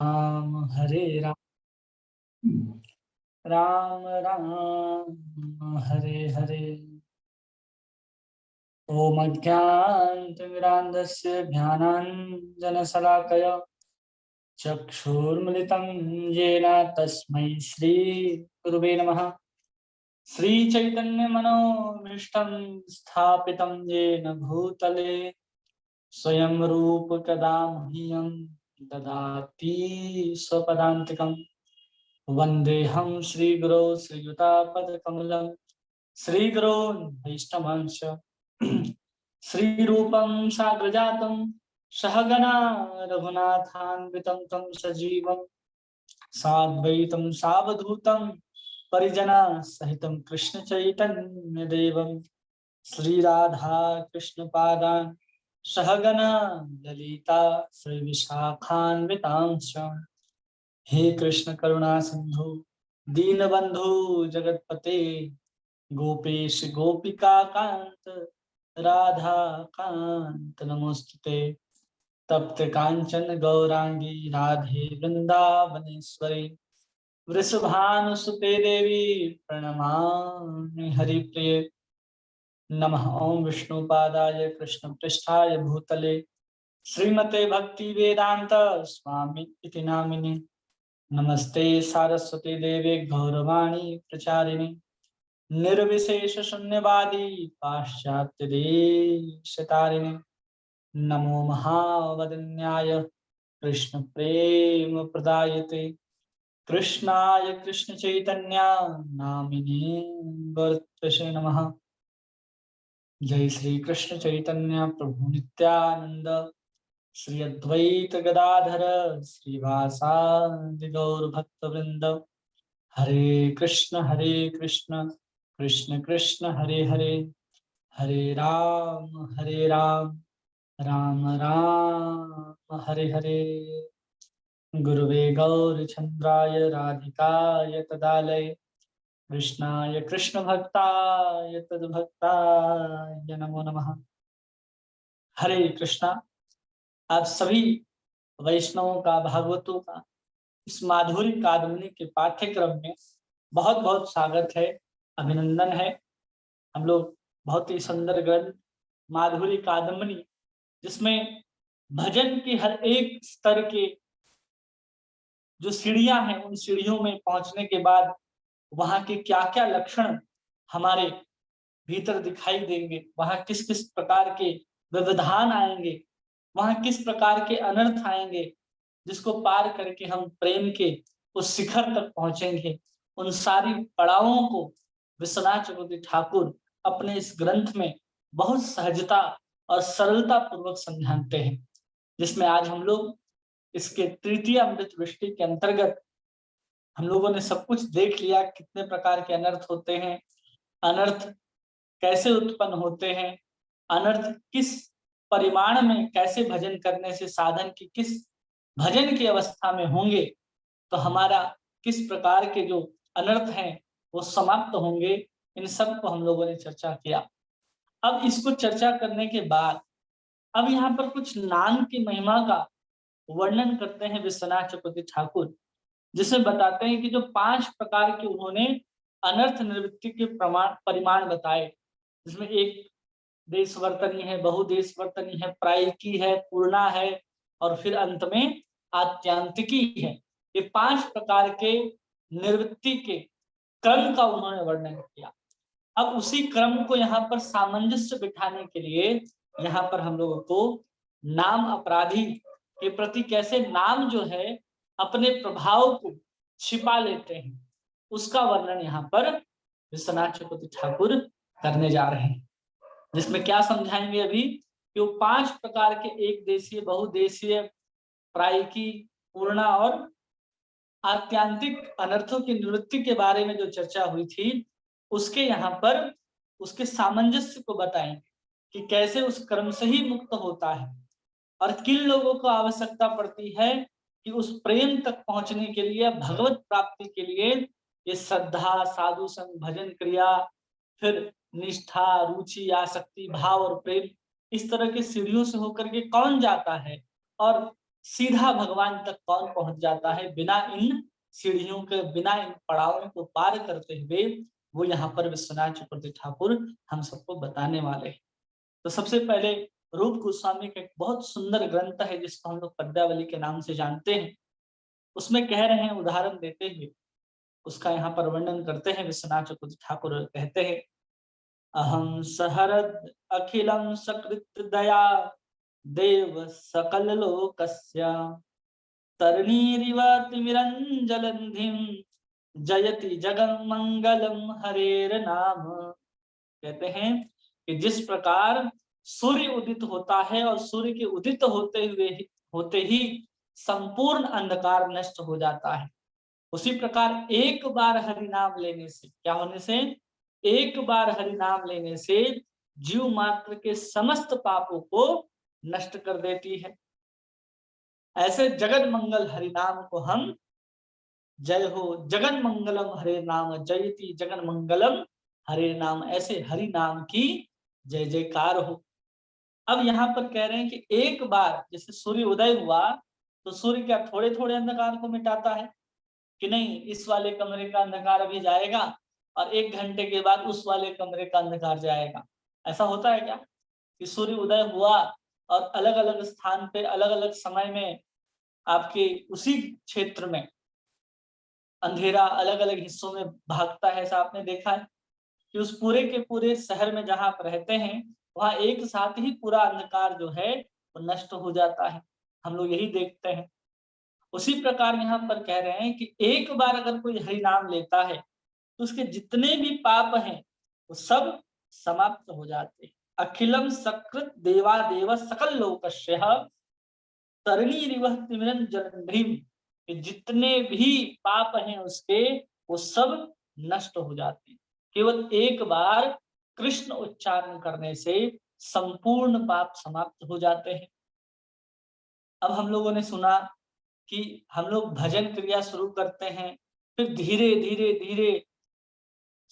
राम हरे राम राम राम हरे हरे। ओम अज्ञानतिमिरान्धस्य ज्ञानाञ्जनशलाकया चक्षुर्मिलितं येन तस्मै श्रीगुरुवे नमः। श्रीचैतन्यमनोभीष्टं स्थापितं येन भूतले स्वयं रूपकदा मह्यं ददाति स्वपदान्तिकम्। वन्देऽहं श्रीगुरौ श्रीयुतापदकमलं श्रीगुरोन् वैष्णवांश श्रीरूपं साग्रजातं सहगणा रघुनाथान्वितं तं सजीवं साद्वैतं सावधूतं परिजनसहितं कृष्णचैतन्यदेवं श्रीराधा कृष्णपादान् सहगणा ललिता श्रीविशाखान्वितांश्च। हे कृष्ण करुणा सिंधु दीनबंधु जगतपते गोपेश गोपिका कांत राधा कांत नमोस्तुते। तप्त कांचन गौरांगी राधे वृंदावनेश्वरी वृषभानुसुते देवी प्रणमामि हरिप्रिये। नमः ओं विष्णुपादाय कृष्ण पृष्ठाय भूतले श्रीमते भक्ति वेदांत स्वामी इति नामिने। नमस्ते सारस्वती देवे गौरवाणी प्रचारिणे निर्विशेष शून्यवादी पाश्चात्य देशतारिणे। नमो महावदन्याय कृष्ण प्रेम प्रदायते कृष्णाय कृष्ण चैतन्य नामिने वर्तसे नमः। जय श्री कृष्ण चैतन्य प्रभु नित्यानंद श्री अद्वैत गदाधर श्रीवासादि गौर भक्त वृंद। हरे कृष्ण कृष्ण कृष्ण हरे हरे, हरे राम राम राम हरे हरे। गुरुवे गौरचंद्राय राधिकाय तदालय कृष्णाय कृष्ण भक्ताय तद्भक्ताय नमो नमः। हरे कृष्णा। आप सभी वैष्णवों का भागवतों का इस माधुरी कादम्बनी के पाठ्यक्रम में बहुत बहुत स्वागत है, अभिनंदन है। हम लोग बहुत ही सुंदर ग्रंथ माधुरी कादम्बनी, जिसमें भजन की हर एक स्तर के जो सीढ़ियां हैं, उन सीढ़ियों में पहुंचने के बाद वहां के क्या क्या लक्षण हमारे भीतर दिखाई देंगे, वहां किस किस प्रकार के व्यवधान आएंगे, वहां किस प्रकार के अनर्थ आएंगे, जिसको पार करके हम प्रेम के उस शिखर तक पहुंचेंगे। उन सारी पड़ावों को विश्वनाथ चक्रवर्ती ठाकुर अपने इस ग्रंथ में बहुत सहजता और सरलता पूर्वक समझाते हैं, जिसमें आज हम लोग इसके तृतीय अमृत वृष्टि के अंतर्गत हम लोगों ने सब कुछ देख लिया, कितने प्रकार के अनर्थ होते हैं, अनर्थ कैसे उत्पन्न होते हैं, अनर्थ किस परिमाण में कैसे भजन करने से साधन की किस भजन की अवस्था में होंगे तो हमारा किस प्रकार के जो अनर्थ हैं वो समाप्त होंगे। इन सब को हम लोगों ने चर्चा किया। अब इसको चर्चा करने के बाद अब यहाँ पर कुछ नाम की महिमा का वर्णन करते हैं विश्वनाथ चक्रवर्ती ठाकुर, जिसमें बताते हैं कि जो 5 प्रकार के उन्होंने अनर्थ निवृत्ति के प्रमाण परिमाण बताए, जिसमें एक देशवर्तनी है, बहुदेशवर्तनी है, प्रायिकी है, पूर्णा है और फिर अंत में आत्यांतिकी है। ये 5 प्रकार के निवृत्ति के क्रम का उन्होंने वर्णन किया। अब उसी क्रम को यहाँ पर सामंजस्य बिठाने के लिए यहाँ पर हम लोगों को नाम अपराधी के प्रति कैसे नाम जो है अपने प्रभाव को छिपा लेते हैं, उसका वर्णन यहाँ पर विश्वनाथ चक्रवर्ती ठाकुर करने जा रहे हैं। जिसमें क्या समझाएंगे अभी कि वो 5 प्रकार के एक देशीय, बहुदेशीय, प्रायिकी, पूर्णा और आत्यांतिक अनर्थों की निवृत्ति के बारे में जो चर्चा हुई थी, उसके यहाँ पर उसके सामंजस्य को बताएंगे कि कैसे उस क्रम से ही मुक्त होता है और किन लोगों को आवश्यकता पड़ती है कि उस प्रेम तक पहुंचने के लिए, भगवत प्राप्ति के लिए ये श्रद्धा, साधु संग, भजन क्रिया, फिर निष्ठा, रुचि, आसक्ति, भाव और प्रेम, इस तरह के सीढ़ियों से होकर के कौन जाता है और सीधा भगवान तक कौन पहुंच जाता है बिना इन सीढ़ियों के, बिना इन पड़ावों को पार करते हुए, वो यहाँ पर विश्वनाथ चक्रवर्ती ठाकुर हम सबको बताने वाले हैं। तो सबसे पहले रूप गोस्वामी का एक बहुत सुंदर ग्रंथ है जिसको हम लोग पद्यावली के नाम से जानते हैं। उसमें कह रहे हैं, उदाहरण देते हुए उसका यहाँ पर वर्णन करते हैं। विश्वनाथ चक्रवर्ती ठाकुर कहते हैं, अहम सहरद अखिलम सकृत दया देव सकल लोकस्य तरणीरिव तिमिरंजलंधिम जयति जगन मंगलम हरेर नाम। कहते हैं कि जिस प्रकार सूर्य उदित होता है और सूर्य के उदित होते ही संपूर्ण अंधकार नष्ट हो जाता है, उसी प्रकार एक बार हरि नाम लेने से क्या होने से, एक बार हरि नाम लेने से जीव मात्र के समस्त पापों को नष्ट कर देती है। ऐसे जगत मंगल हरि नाम को हम, जय हो जगन मंगलम हरे नाम जयति जगन मंगलम हरे नाम, ऐसे हरि नाम की जय जयकार हो। अब यहाँ पर कह रहे हैं कि एक बार जैसे सूर्य उदय हुआ तो सूर्य क्या थोड़े थोड़े अंधकार को मिटाता है कि नहीं, इस वाले कमरे का अंधकार अभी जाएगा और 1 घंटे के बाद उस वाले कमरे का अंधकार जाएगा। ऐसा होता है क्या कि सूर्य उदय हुआ और अलग अलग स्थान पे अलग अलग समय में आपके उसी क्षेत्र में अंधेरा अलग अलग हिस्सों में भागता है? ऐसा आपने देखा है कि उस पूरे के पूरे शहर में जहां आप रहते हैं वहां एक साथ ही पूरा अंधकार जो है वो नष्ट हो जाता है। हम लोग यही देखते हैं। उसी प्रकार यहाँ पर कह रहे हैं कि एक बार अगर कोई हरि नाम लेता है तो उसके जितने भी पाप हैं वो सब समाप्त हो जाते हैं। अखिलम सकृत देवा देव सकल लोकस्य तरणी रिवह तिमिरन जलंधरिम, कि जितने भी पाप हैं उसके वो सब नष्ट हो जाते हैं। केवल एक बार कृष्ण उच्चारण करने से संपूर्ण पाप समाप्त हो जाते हैं। अब हम लोगों ने सुना कि हम लोग भजन क्रिया शुरू करते हैं, फिर धीरे धीरे धीरे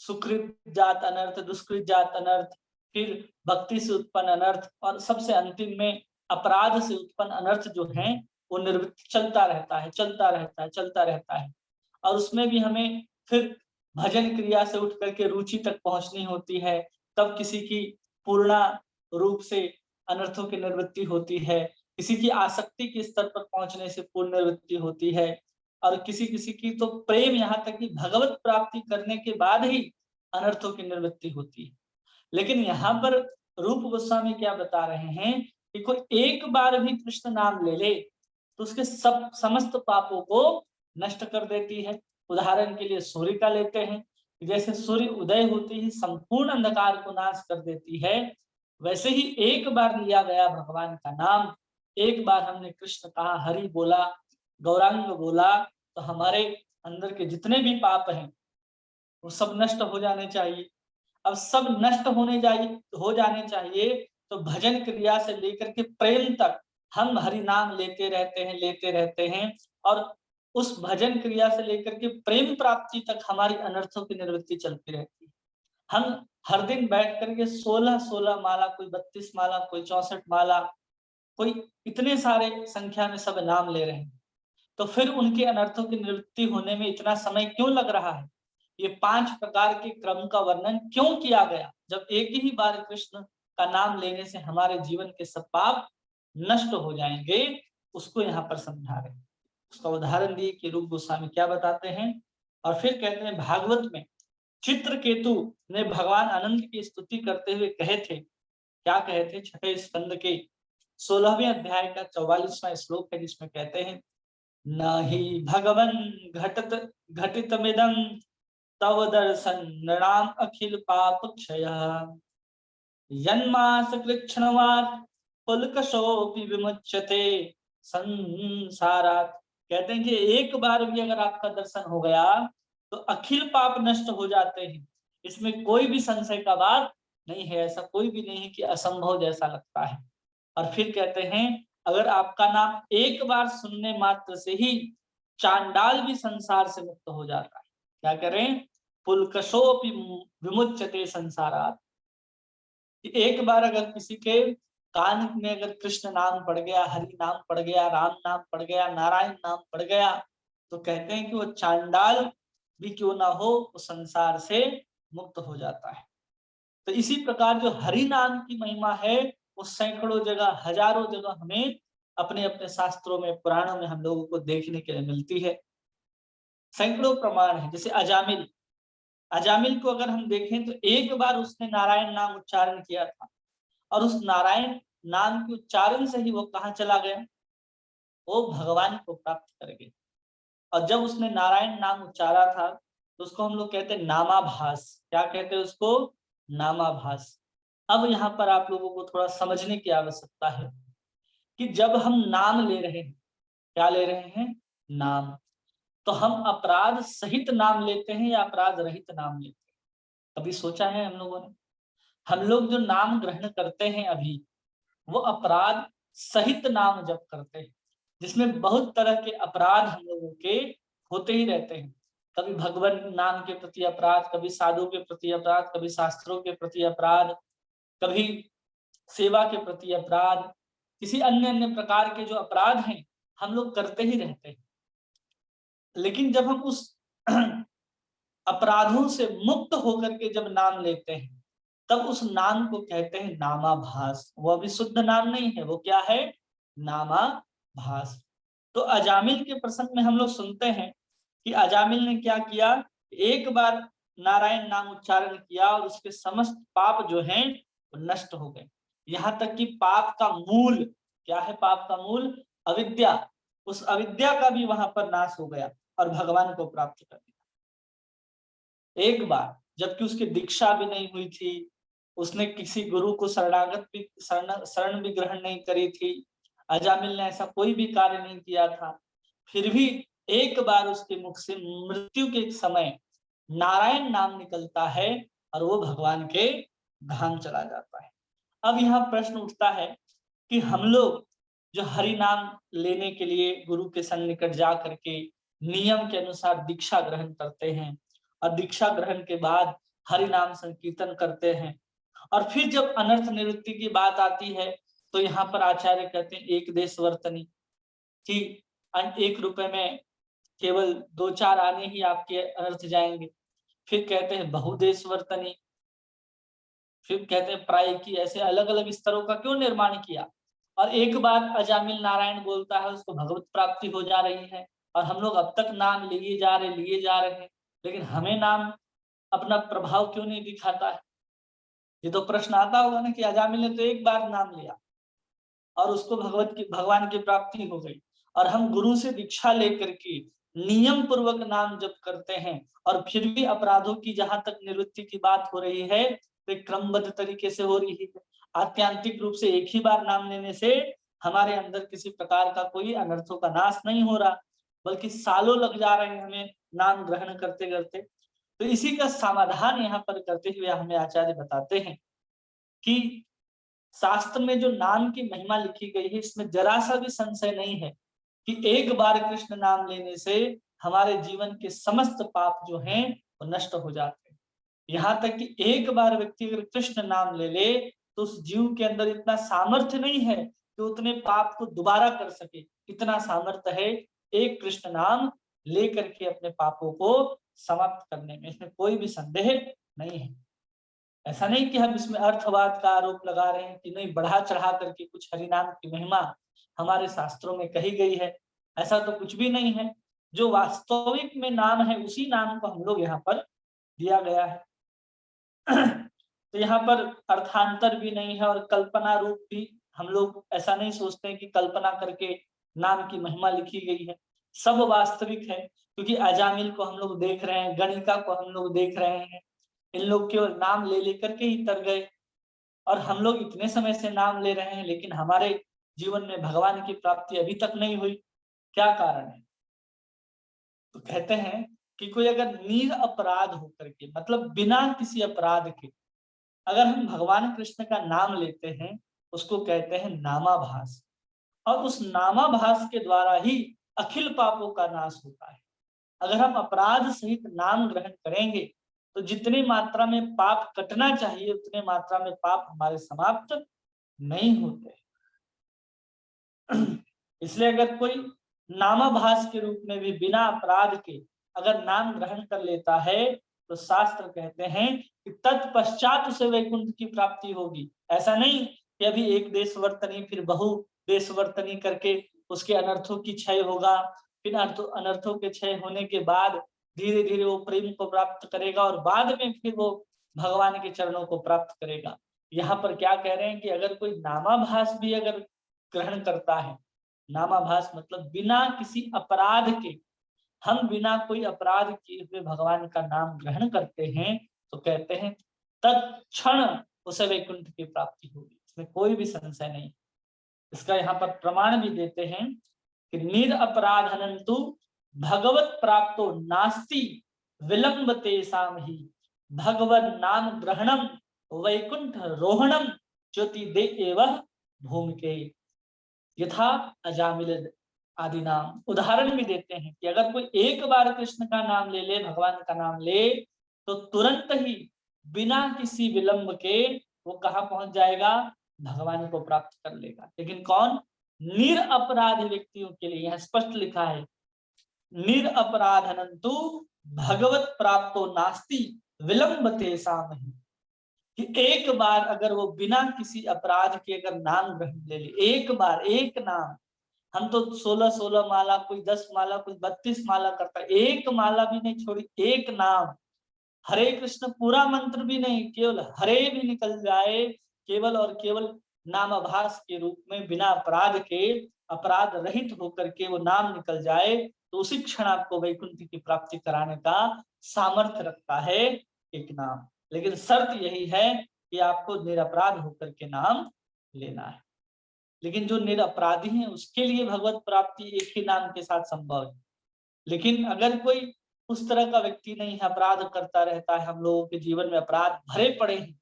सुकृत जात अनर्थ, दुष्कृत जात अनर्थ, फिर भक्ति से उत्पन्न अनर्थ और सबसे अंतिम में अपराध से उत्पन्न अनर्थ जो है वो निवृत्त चलता रहता है, चलता रहता है, चलता रहता है। और उसमें भी हमें फिर भजन क्रिया से उठ करके रुचि तक पहुंचनी होती है, तब किसी की पूर्णा रूप से अनर्थों की निवृत्ति होती है, किसी की आसक्ति के स्तर पर पहुंचने से पूर्ण निवृत्ति होती है, और किसी किसी की तो प्रेम यहाँ तक कि भगवत प्राप्ति करने के बाद ही अनर्थों की निवृत्ति होती है। लेकिन यहाँ पर रूप गोस्वामी क्या बता रहे हैं कि कोई एक बार भी कृष्ण नाम ले ले तो उसके सब समस्त पापों को नष्ट कर देती है। उदाहरण के लिए सूर्य का लेते हैं, जैसे सूर्य उदय होते ही संपूर्ण अंधकार को नाश कर देती है, वैसे ही एक बार लिया गया भगवान का नाम, एक बार हमने कृष्ण कहा, हरि बोला, गौरांग बोला, तो हमारे अंदर के जितने भी पाप हैं वो सब नष्ट हो जाने चाहिए। अब सब नष्ट हो जाने चाहिए तो भजन क्रिया से लेकर के प्रेम तक हम हरि नाम लेते रहते हैं और उस भजन क्रिया से लेकर के प्रेम प्राप्ति तक हमारी अनर्थों की निवृत्ति चलती रहती है। हम हर दिन बैठ करके 16-16 माला, कोई 32 माला, कोई 64 माला, कोई इतने सारे संख्या में सब नाम ले रहे हैं, तो फिर उनके अनर्थों की निवृत्ति होने में इतना समय क्यों लग रहा है? ये 5 प्रकार के क्रम का वर्णन क्यों किया गया, जब एक ही बार कृष्ण का नाम लेने से हमारे जीवन के सब पाप नष्ट हो जाएंगे, उसको यहाँ पर समझा रहे हैं। उसका उदाहरण दिए कि रूप गोस्वामी क्या बताते हैं, और फिर कहते हैं भागवत में चित्रकेतु ने भगवान अनंत की स्तुति करते हुए कहे थे, क्या कहे थे? छठे स्कंद के 16वें अध्याय का 44वां श्लोक है, जिसमें कहते हैं, नहि भगवन् घटितमिदं तव दर्शन नृणाम अखिल पाप क्षय यन्मास कृच्छ्रवात् पुलकशोऽपि विमुच्यते संसारात्। कहते हैं कि एक बार भी अगर आपका दर्शन हो गया तो अखिल पाप नष्ट हो जाते हैं, इसमें कोई भी संशय का बात नहीं है, ऐसा कोई भी नहीं है कि असंभव जैसा लगता है। और फिर कहते हैं अगर आपका नाम एक बार सुनने मात्र से ही चांडाल भी संसार से मुक्त हो जाता है। क्या करें? पुलकशोऽपि विमुच्यते संसारात्। एक बार अगर किसी के कान में अगर कृष्ण नाम पड़ गया, हरि नाम पड़ गया, राम नाम पड़ गया, नारायण नाम पड़ गया, तो कहते हैं कि वो चांडाल भी क्यों ना हो, वो संसार से मुक्त हो जाता है। तो इसी प्रकार जो हरि नाम की महिमा है, वो सैकड़ों जगह, हजारों जगह हमें अपने अपने शास्त्रों में, पुराणों में हम लोगों को देखने के लिए मिलती है। सैकड़ों प्रमाण है। जैसे अजामिल, अजामिल को अगर हम देखें तो एक बार उसने नारायण नाम उच्चारण किया था, और उस नारायण नाम के उच्चारण से ही वो कहाँ चला गया, वो भगवान को प्राप्त कर गया। और जब उसने नारायण नाम उच्चारा था, तो उसको हम लोग कहते हैं नामाभास। क्या कहते हैं उसको? नामाभास। अब यहाँ पर आप लोगों को थोड़ा समझने की आवश्यकता है कि जब हम नाम ले रहे हैं, क्या ले रहे हैं? नाम। तो हम अपराध सहित नाम लेते हैं या अपराध रहित नाम लेते हैं? कभी सोचा है हम लोगों ने? हम लोग जो नाम ग्रहण करते हैं अभी, वो अपराध सहित नाम जप करते हैं, जिसमें बहुत तरह के अपराध हम लोगों के होते ही रहते हैं। कभी भगवान नाम के प्रति अपराध, कभी साधु के प्रति अपराध, कभी शास्त्रों के प्रति अपराध, कभी सेवा के प्रति अपराध, किसी अन्य अन्य प्रकार के जो अपराध हैं, हम लोग करते ही रहते हैं। लेकिन जब हम उस अपराधों से मुक्त होकर के जब नाम लेते हैं, तब उस नाम को कहते हैं नामाभास। वो अभी शुद्ध नाम नहीं है, वो क्या है? नामाभास। तो अजामिल के प्रसंग में हम लोग सुनते हैं कि अजामिल ने क्या किया, एक बार नारायण नाम उच्चारण किया और उसके समस्त पाप जो हैं वो नष्ट हो गए। यहाँ तक कि पाप का मूल, क्या है पाप का मूल? अविद्या। उस अविद्या का भी वहां पर नाश हो गया और भगवान को प्राप्त कर लिया एक बार, जबकि उसकी दीक्षा भी नहीं हुई थी, उसने किसी गुरु को शरणागत भी शरण भी ग्रहण नहीं करी थी, अजामिल ने ऐसा कोई भी कार्य नहीं किया था। फिर भी एक बार उसके मुख से मृत्यु के समय नारायण नाम निकलता है और वो भगवान के धाम चला जाता है। अब यहाँ प्रश्न उठता है कि हम लोग जो हरि नाम लेने के लिए गुरु के सन्निकट जा करके नियम के अनुसार दीक्षा ग्रहण करते हैं, और दीक्षा ग्रहण के बाद हरि नाम संकीर्तन करते हैं, और फिर जब अनर्थ निवृत्ति की बात आती है, तो यहाँ पर आचार्य कहते हैं एक देश वर्तनी, कि 1 रुपए में केवल 2-4 आने ही आपके अनर्थ जाएंगे। फिर कहते हैं बहुदेश वर्तनी, फिर कहते हैं प्राय की। ऐसे अलग अलग स्तरों का क्यों निर्माण किया? और एक बार अजामिल नारायण बोलता है, उसको भगवत प्राप्ति हो जा रही है, और हम लोग अब तक नाम लिए जा रहे हैं, लेकिन हमें नाम अपना प्रभाव क्यों नहीं दिखाता है? ये तो प्रश्न आता होगा ना कि अजामिल ने तो एक बार नाम लिया और उसको भगवान की प्राप्ति हो गई, और हम गुरु से दीक्षा लेकर के नियम पूर्वक नाम जप करते हैं, और फिर भी अपराधों की जहां तक निवृत्ति की बात हो रही है, तो क्रमबद्ध तरीके से हो रही है। आत्यांतिक रूप से एक ही बार नाम लेने से हमारे अंदर किसी प्रकार का कोई अनर्थों का नाश नहीं हो रहा, बल्कि सालों लग जा रहे हैं हमें नाम ग्रहण करते करते। तो इसी का समाधान यहाँ पर करते हुए हमें आचार्य बताते हैं कि शास्त्र में जो नाम की महिमा लिखी गई है, इसमें जरा सा भी संशय नहीं है कि एक बार कृष्ण नाम लेने से हमारे जीवन के समस्त पाप जो हैं वो नष्ट हो जाते हैं। यहाँ तक कि एक बार व्यक्ति अगर कृष्ण नाम ले ले, तो उस जीव के अंदर इतना सामर्थ्य नहीं है कि उतने पाप को दोबारा कर सके। इतना सामर्थ्य है एक कृष्ण नाम लेकर के अपने पापों को समाप्त करने में, इसमें कोई भी संदेह नहीं है। ऐसा नहीं कि हम इसमें अर्थवाद का आरोप लगा रहे हैं कि नहीं, बढ़ा चढ़ा करके कुछ हरिनाम की महिमा हमारे शास्त्रों में कही गई है, ऐसा तो कुछ भी नहीं है। जो वास्तविक में नाम है, उसी नाम को हम लोग यहाँ पर दिया गया है। तो यहाँ पर अर्थांतर भी नहीं है, और कल्पना रूप भी हम लोग ऐसा नहीं सोचते हैं कि कल्पना करके नाम की महिमा लिखी गई है। सब वास्तविक है, क्योंकि अजामिल को हम लोग देख रहे हैं, गणिका को हम लोग देख रहे हैं, इन लोग केवल नाम ले लेकर के ही तर गए, और हम लोग इतने समय से नाम ले रहे हैं, लेकिन हमारे जीवन में भगवान की प्राप्ति अभी तक नहीं हुई। क्या कारण है? तो कहते हैं कि कोई अगर निरपराध होकर के, मतलब बिना किसी अपराध के, अगर हम भगवान कृष्ण का नाम लेते हैं, उसको कहते हैं नामाभास, और उस नामाभास के द्वारा ही अखिल पापों का नाश होता है। अगर हम अपराध सहित नाम ग्रहण करेंगे, तो जितनी मात्रा में पाप कटना चाहिए, उतने मात्रा में पाप हमारे समाप्त नहीं होते। इसलिए अगर कोई नामाभास के रूप में भी बिना अपराध के अगर नाम ग्रहण कर लेता है तो शास्त्र कहते हैं कि तत्पश्चात उसे वैकुंठ की प्राप्ति होगी। ऐसा नहीं कि अभी एक देश वर्तनी फिर बहु देश वर्तनी करके उसके अनर्थों की क्षय होगा, फिर अनर्थों के क्षय होने के बाद धीरे धीरे वो प्रेम को प्राप्त करेगा और बाद में फिर वो भगवान के चरणों को प्राप्त करेगा। यहाँ पर क्या कह रहे हैं कि अगर कोई नामाभास भी अगर ग्रहण करता है, नामाभास मतलब बिना किसी अपराध के, हम बिना कोई अपराध किए हुए भगवान का नाम ग्रहण करते हैं तो कहते हैं तत्क्षण उसे वैकुंठ की प्राप्ति होगी, इसमें कोई भी संशय नहीं। इसका यहाँ पर प्रमाण भी देते हैं कि निरअपराधनन्तु भगवत प्राप्तो नास्ति विलंब तेषां ही भगवत नाम ग्रहणम वैकुंठ रोहणम ज्योति दे एवं भूमिके यथा अजामिल आदि नाम। उदाहरण भी देते हैं कि अगर कोई एक बार कृष्ण का नाम ले ले, भगवान का नाम ले, तो तुरंत ही बिना किसी विलंब के वो कहाँ पहुंच जाएगा, भगवान को प्राप्त कर लेगा। लेकिन कौन, निरअपराध व्यक्तियों के लिए यह स्पष्ट लिखा है निरअपराधनन्तु भगवत प्राप्तो नास्ति विलंब तेषां ही, कि एक बार अगर वो बिना किसी अपराध के अगर नाम ग्रहण ले ले, एक बार एक नाम, हम तो 16-16 माला, कोई 10 माला, कोई 32 माला करता है, एक माला भी नहीं छोड़ी, एक नाम हरे कृष्ण पूरा मंत्र भी नहीं, केवल हरे भी निकल जाए, केवल और केवल नामाभास के रूप में बिना अपराध के, अपराध रहित होकर के वो नाम निकल जाए, तो उसी क्षण आपको वैकुंठ की प्राप्ति कराने का सामर्थ्य रखता है एक नाम। लेकिन शर्त यही है कि आपको निरपराध होकर के नाम लेना है। लेकिन जो निरपराधी है उसके लिए भगवत प्राप्ति एक ही नाम के साथ संभव है। लेकिन अगर कोई उस तरह का व्यक्ति नहीं है, अपराध करता रहता है, हम लोगों के जीवन में अपराध भरे पड़े हैं,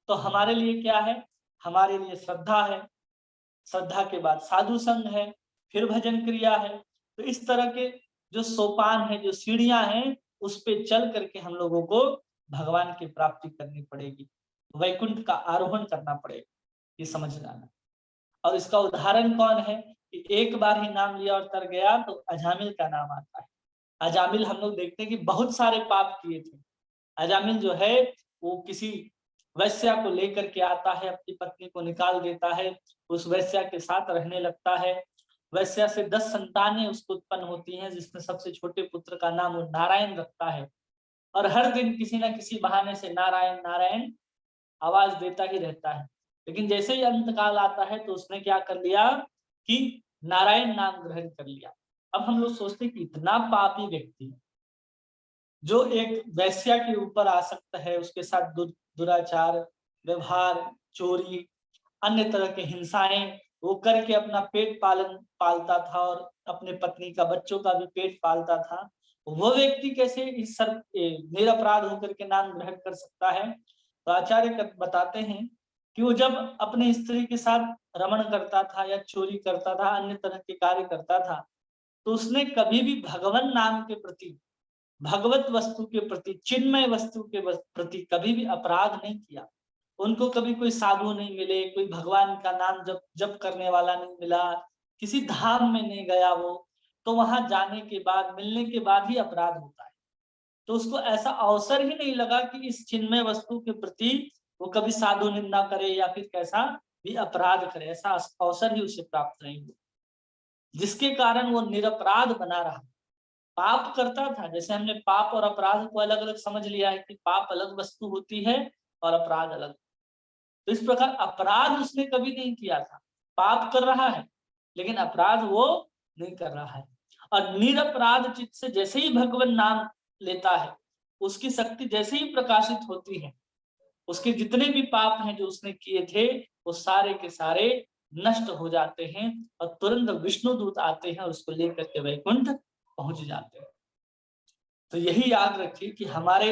तो हमारे लिए क्या है, हमारे लिए श्रद्धा है, श्रद्धा के बाद साधु संग है, फिर भजन क्रिया है। तो इस तरह के जो सोपान है, जो सीढ़ियां हैं, उस पे चल करके हम लोगों को भगवान की प्राप्ति करनी पड़ेगी, वैकुंठ का आरोहण करना पड़ेगा, ये समझ जाना। और इसका उदाहरण कौन है कि एक बार ही नाम लिया और तर गया, तो अजामिल का नाम आता है। अजामिल हम लोग देखते हैं कि बहुत सारे पाप किए थे। अजामिल जो है वो किसी वैश्या को लेकर के आता है, अपनी पत्नी को निकाल देता है, उस वैश्या के साथ रहने लगता है। वैश्या से 10 संतानें उसको उत्पन्न होती हैं, जिसमें सबसे छोटे पुत्र का नाम वो नारायण रखता है, और हर दिन किसी न किसी बहाने से नारायण नारायण आवाज देता ही रहता है। लेकिन जैसे ही अंतकाल आता है तो उसने क्या कर लिया कि नारायण नाम ग्रहण कर लिया। अब हम लोग सोचते हैं कि इतना पापी व्यक्ति जो एक वैश्या के ऊपर आसक्त है, उसके साथ दुराचार व्यवहार, चोरी, अन्य तरह के हिंसाएं वो करके अपना पेट पालता था और अपने पत्नी का, बच्चों का भी पेट पालता था, वो व्यक्ति कैसे इस निरपराध होकर के नाम ग्रहण कर सकता है। तो आचार्य बताते हैं कि वो जब अपने स्त्री के साथ रमण करता था या चोरी करता था, अन्य तरह के कार्य करता था, तो उसने कभी भी भगवान नाम के प्रति, भगवत वस्तु के प्रति, चिन्मय वस्तु के प्रति कभी भी अपराध नहीं किया। उनको कभी कोई साधु नहीं मिले, कोई भगवान का नाम जप करने वाला नहीं मिला, किसी धाम में नहीं गया वो, तो वहां जाने के बाद, मिलने के बाद ही अपराध होता है। तो उसको ऐसा अवसर ही नहीं लगा कि इस चिन्मय वस्तु के प्रति वो कभी साधु निंदा करे या फिर कैसा भी अपराध करे, ऐसा अवसर ही उसे प्राप्त नहीं हुआ, जिसके कारण वो निरपराध बना रहा। पाप करता था, जैसे हमने पाप और अपराध को अलग अलग समझ लिया है कि पाप अलग वस्तु होती है और अपराध अलग, तो इस प्रकार अपराध उसने कभी नहीं किया था। पाप कर रहा है लेकिन अपराध वो नहीं कर रहा है। और निरपराध चित्त से जैसे ही भगवान नाम लेता है, उसकी शक्ति जैसे ही प्रकाशित होती है, उसके जितने भी पाप हैं जो उसने किए थे वो सारे के सारे नष्ट हो जाते हैं और तुरंत विष्णु दूत आते हैं, उसको लेकर के वैकुंठ पहुंच जाते हैं। तो यही याद रखिए कि हमारे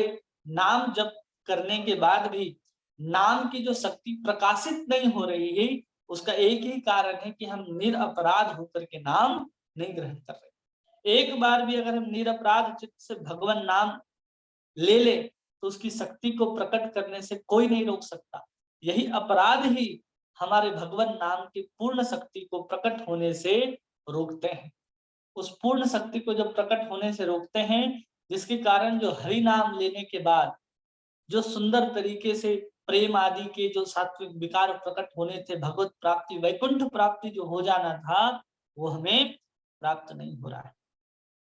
नाम जप करने के बाद भी नाम की जो शक्ति प्रकाशित नहीं हो रही है, उसका एक ही कारण है कि हम निरपराध होकर के नाम नहीं ग्रहण कर रहे। एक बार भी अगर हम निरपराध चित्त से भगवान नाम ले ले तो उसकी शक्ति को प्रकट करने से कोई नहीं रोक सकता। यही अपराध ही हमारे भगवान नाम की पूर्ण शक्ति को प्रकट होने से रोकते हैं। उस पूर्ण शक्ति को जब प्रकट होने से रोकते हैं, जिसके कारण जो हरि नाम लेने के बाद जो सुंदर तरीके से प्रेम आदि के जो सात्विक विकार प्रकट होने थे, भगवत प्राप्ति, वैकुंठ प्राप्ति जो हो जाना था, वो हमें प्राप्त नहीं हो रहा है।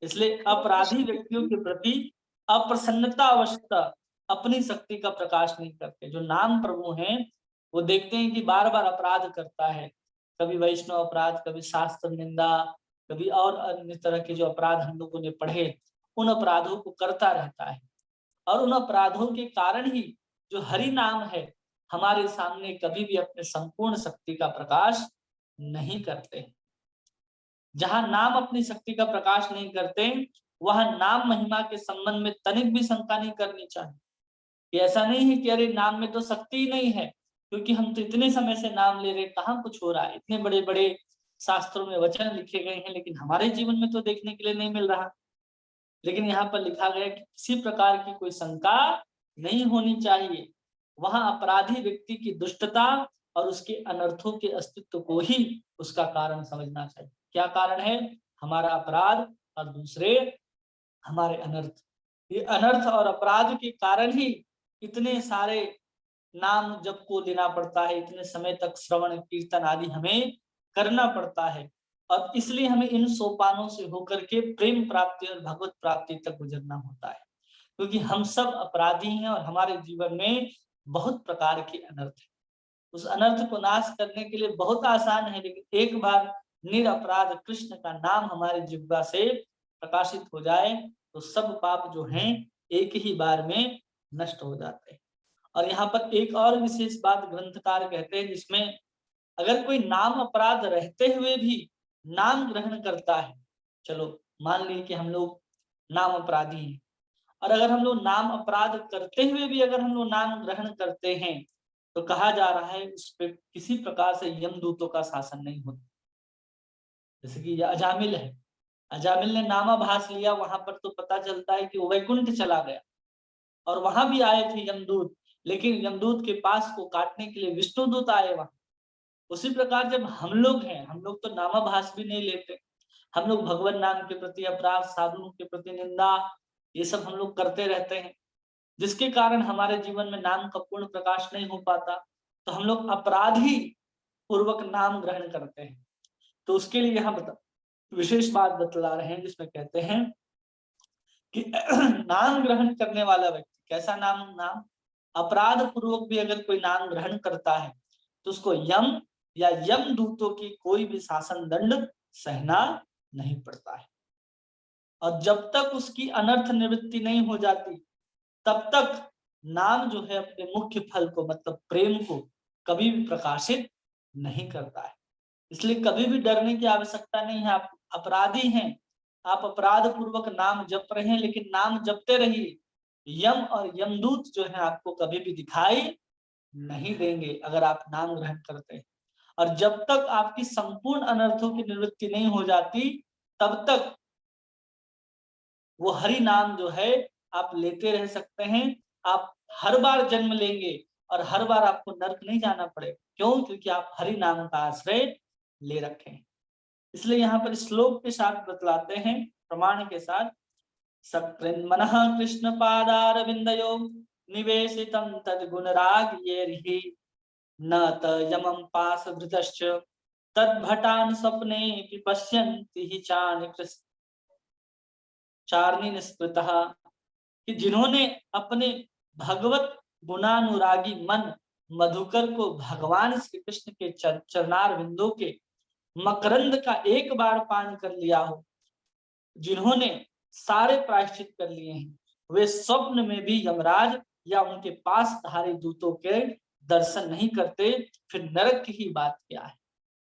इसलिए अपराधी व्यक्तियों के प्रति अप्रसन्नता अवस्था अपनी शक्ति का प्रकाश नहीं करते। जो नाम प्रभु हैं, वो देखते हैं कि बार बार अपराध करता है, कभी वैष्णव अपराध, कभी शास्त्र निंदा, कभी और अन्य तरह के जो अपराध हम लोगों ने पढ़े, उन अपराधों को करता रहता है। और उन अपराधों के कारण ही जो हरि नाम है, हमारे सामने कभी भी अपने संपूर्ण शक्ति का प्रकाश नहीं करते। जहां नाम अपनी शक्ति का प्रकाश नहीं करते, वहां नाम महिमा के संबंध में तनिक भी शंका नहीं करनी चाहिए। कि ऐसा नहीं है कि अरे नाम में तो शक्ति ही नहीं है, क्योंकि हम तो इतने समय से नाम ले रहे, कहाँ कुछ हो रहा है, इतने बड़े बड़े शास्त्रों में वचन लिखे गए हैं, लेकिन हमारे जीवन में तो देखने के लिए नहीं मिल रहा। लेकिन यहाँ पर लिखा गया कि किसी प्रकार की कोई शंका नहीं होनी चाहिए। वहां अपराधी व्यक्ति की दुष्टता और उसके अनर्थों के अस्तित्व को ही उसका कारण समझना चाहिए। क्या कारण है? हमारा अपराध और दूसरे हमारे अनर्थ। ये अनर्थ और अपराध के कारण ही इतने सारे नाम जप को लेना पड़ता है, इतने समय तक श्रवण कीर्तन आदि हमें करना पड़ता है। और इसलिए हमें इन सोपानों से होकर के प्रेम प्राप्ति और भगवत प्राप्ति तक गुजरना होता है, क्योंकि हम सब अपराधी हैं और हमारे जीवन में बहुत प्रकार के अनर्थ है। उस अनर्थ को नाश करने के लिए बहुत आसान है, लेकिन एक बार निरपराध कृष्ण का नाम हमारे जिह्वा से प्रकाशित हो जाए तो सब पाप जो हैं एक ही बार में नष्ट हो जाते हैं। और यहाँ पर एक और विशेष बात ग्रंथकार कहते हैं, जिसमें अगर कोई नाम अपराध रहते हुए भी नाम ग्रहण करता है, चलो मान ली कि हम लोग नाम अपराधी हैं, और अगर हम लोग नाम अपराध करते हुए भी अगर हम लोग नाम ग्रहण करते हैं, तो कहा जा रहा है उस पर किसी प्रकार से यमदूतों का शासन नहीं होता। जैसे कि अजामिल है, अजामिल ने नामाभास लिया, वहां पर तो पता चलता है कि वो वैकुंठ चला गया, और वहां भी आए थे यमदूत, लेकिन यमदूत के पास को काटने के लिए विष्णुदूत आए वहां। उसी प्रकार जब हम लोग हैं, हम लोग तो नामाभास भी नहीं लेते, हम लोग भगवान नाम के प्रति अपराध, साधुओं के प्रति निंदा, ये सब हम लोग करते रहते हैं, जिसके कारण हमारे जीवन में नाम का पूर्ण प्रकाश नहीं हो पाता। तो हम लोग अपराधी पूर्वक नाम ग्रहण करते हैं। तो उसके लिए यहाँ विशेष बात बतला रहे हैं, जिसमें कहते हैं कि नाम ग्रहण करने वाला व्यक्ति, कैसा नाम अपराध पूर्वक भी अगर कोई नाम ग्रहण करता है, तो उसको यम या यम दूतों की कोई भी शासन दंड सहना नहीं पड़ता है। और जब तक उसकी अनर्थ निवृत्ति नहीं हो जाती, तब तक नाम जो है अपने मुख्य फल को, मतलब प्रेम को, कभी भी प्रकाशित नहीं करता है। इसलिए कभी भी डरने की आवश्यकता नहीं है। आप अपराधी हैं, आप अपराध पूर्वक नाम जप रहे हैं, लेकिन नाम जपते रहिए। यम और यमदूत जो है आपको कभी भी दिखाई नहीं देंगे अगर आप नाम ग्रहण करते हैं। और जब तक आपकी संपूर्ण अनर्थों की निवृत्ति नहीं हो जाती, तब तक वो हरि नाम जो है आप लेते रह सकते हैं। आप हर बार जन्म लेंगे और हर बार आपको नरक नहीं जाना पड़ेगा। क्यों? क्योंकि आप हरि नाम का आश्रय ले रखे हैं। इसलिए यहाँ पर श्लोक के साथ बतलाते हैं, प्रमाण के साथ, सकृन्मनः कृष्ण पादारविन्दयो निवेशितं तद्गुणरागयैर्हि न त यमं पाशभृतश्च तद्भटान् स्वप्नेऽपि पश्यन्ति हि चार्नि निस्पृतः। कि जिन्होंने अपने भगवत गुणानुरागी मन मधुकर को भगवान श्री कृष्ण के चरणार बिंदु के मकरंद का एक बार पान कर लिया हो, जिन्होंने सारे प्रायश्चित कर लिए हैं, वे स्वप्न में भी यमराज या उनके पास धारे दूतों के दर्शन नहीं करते। फिर नरक की ही बात क्या है?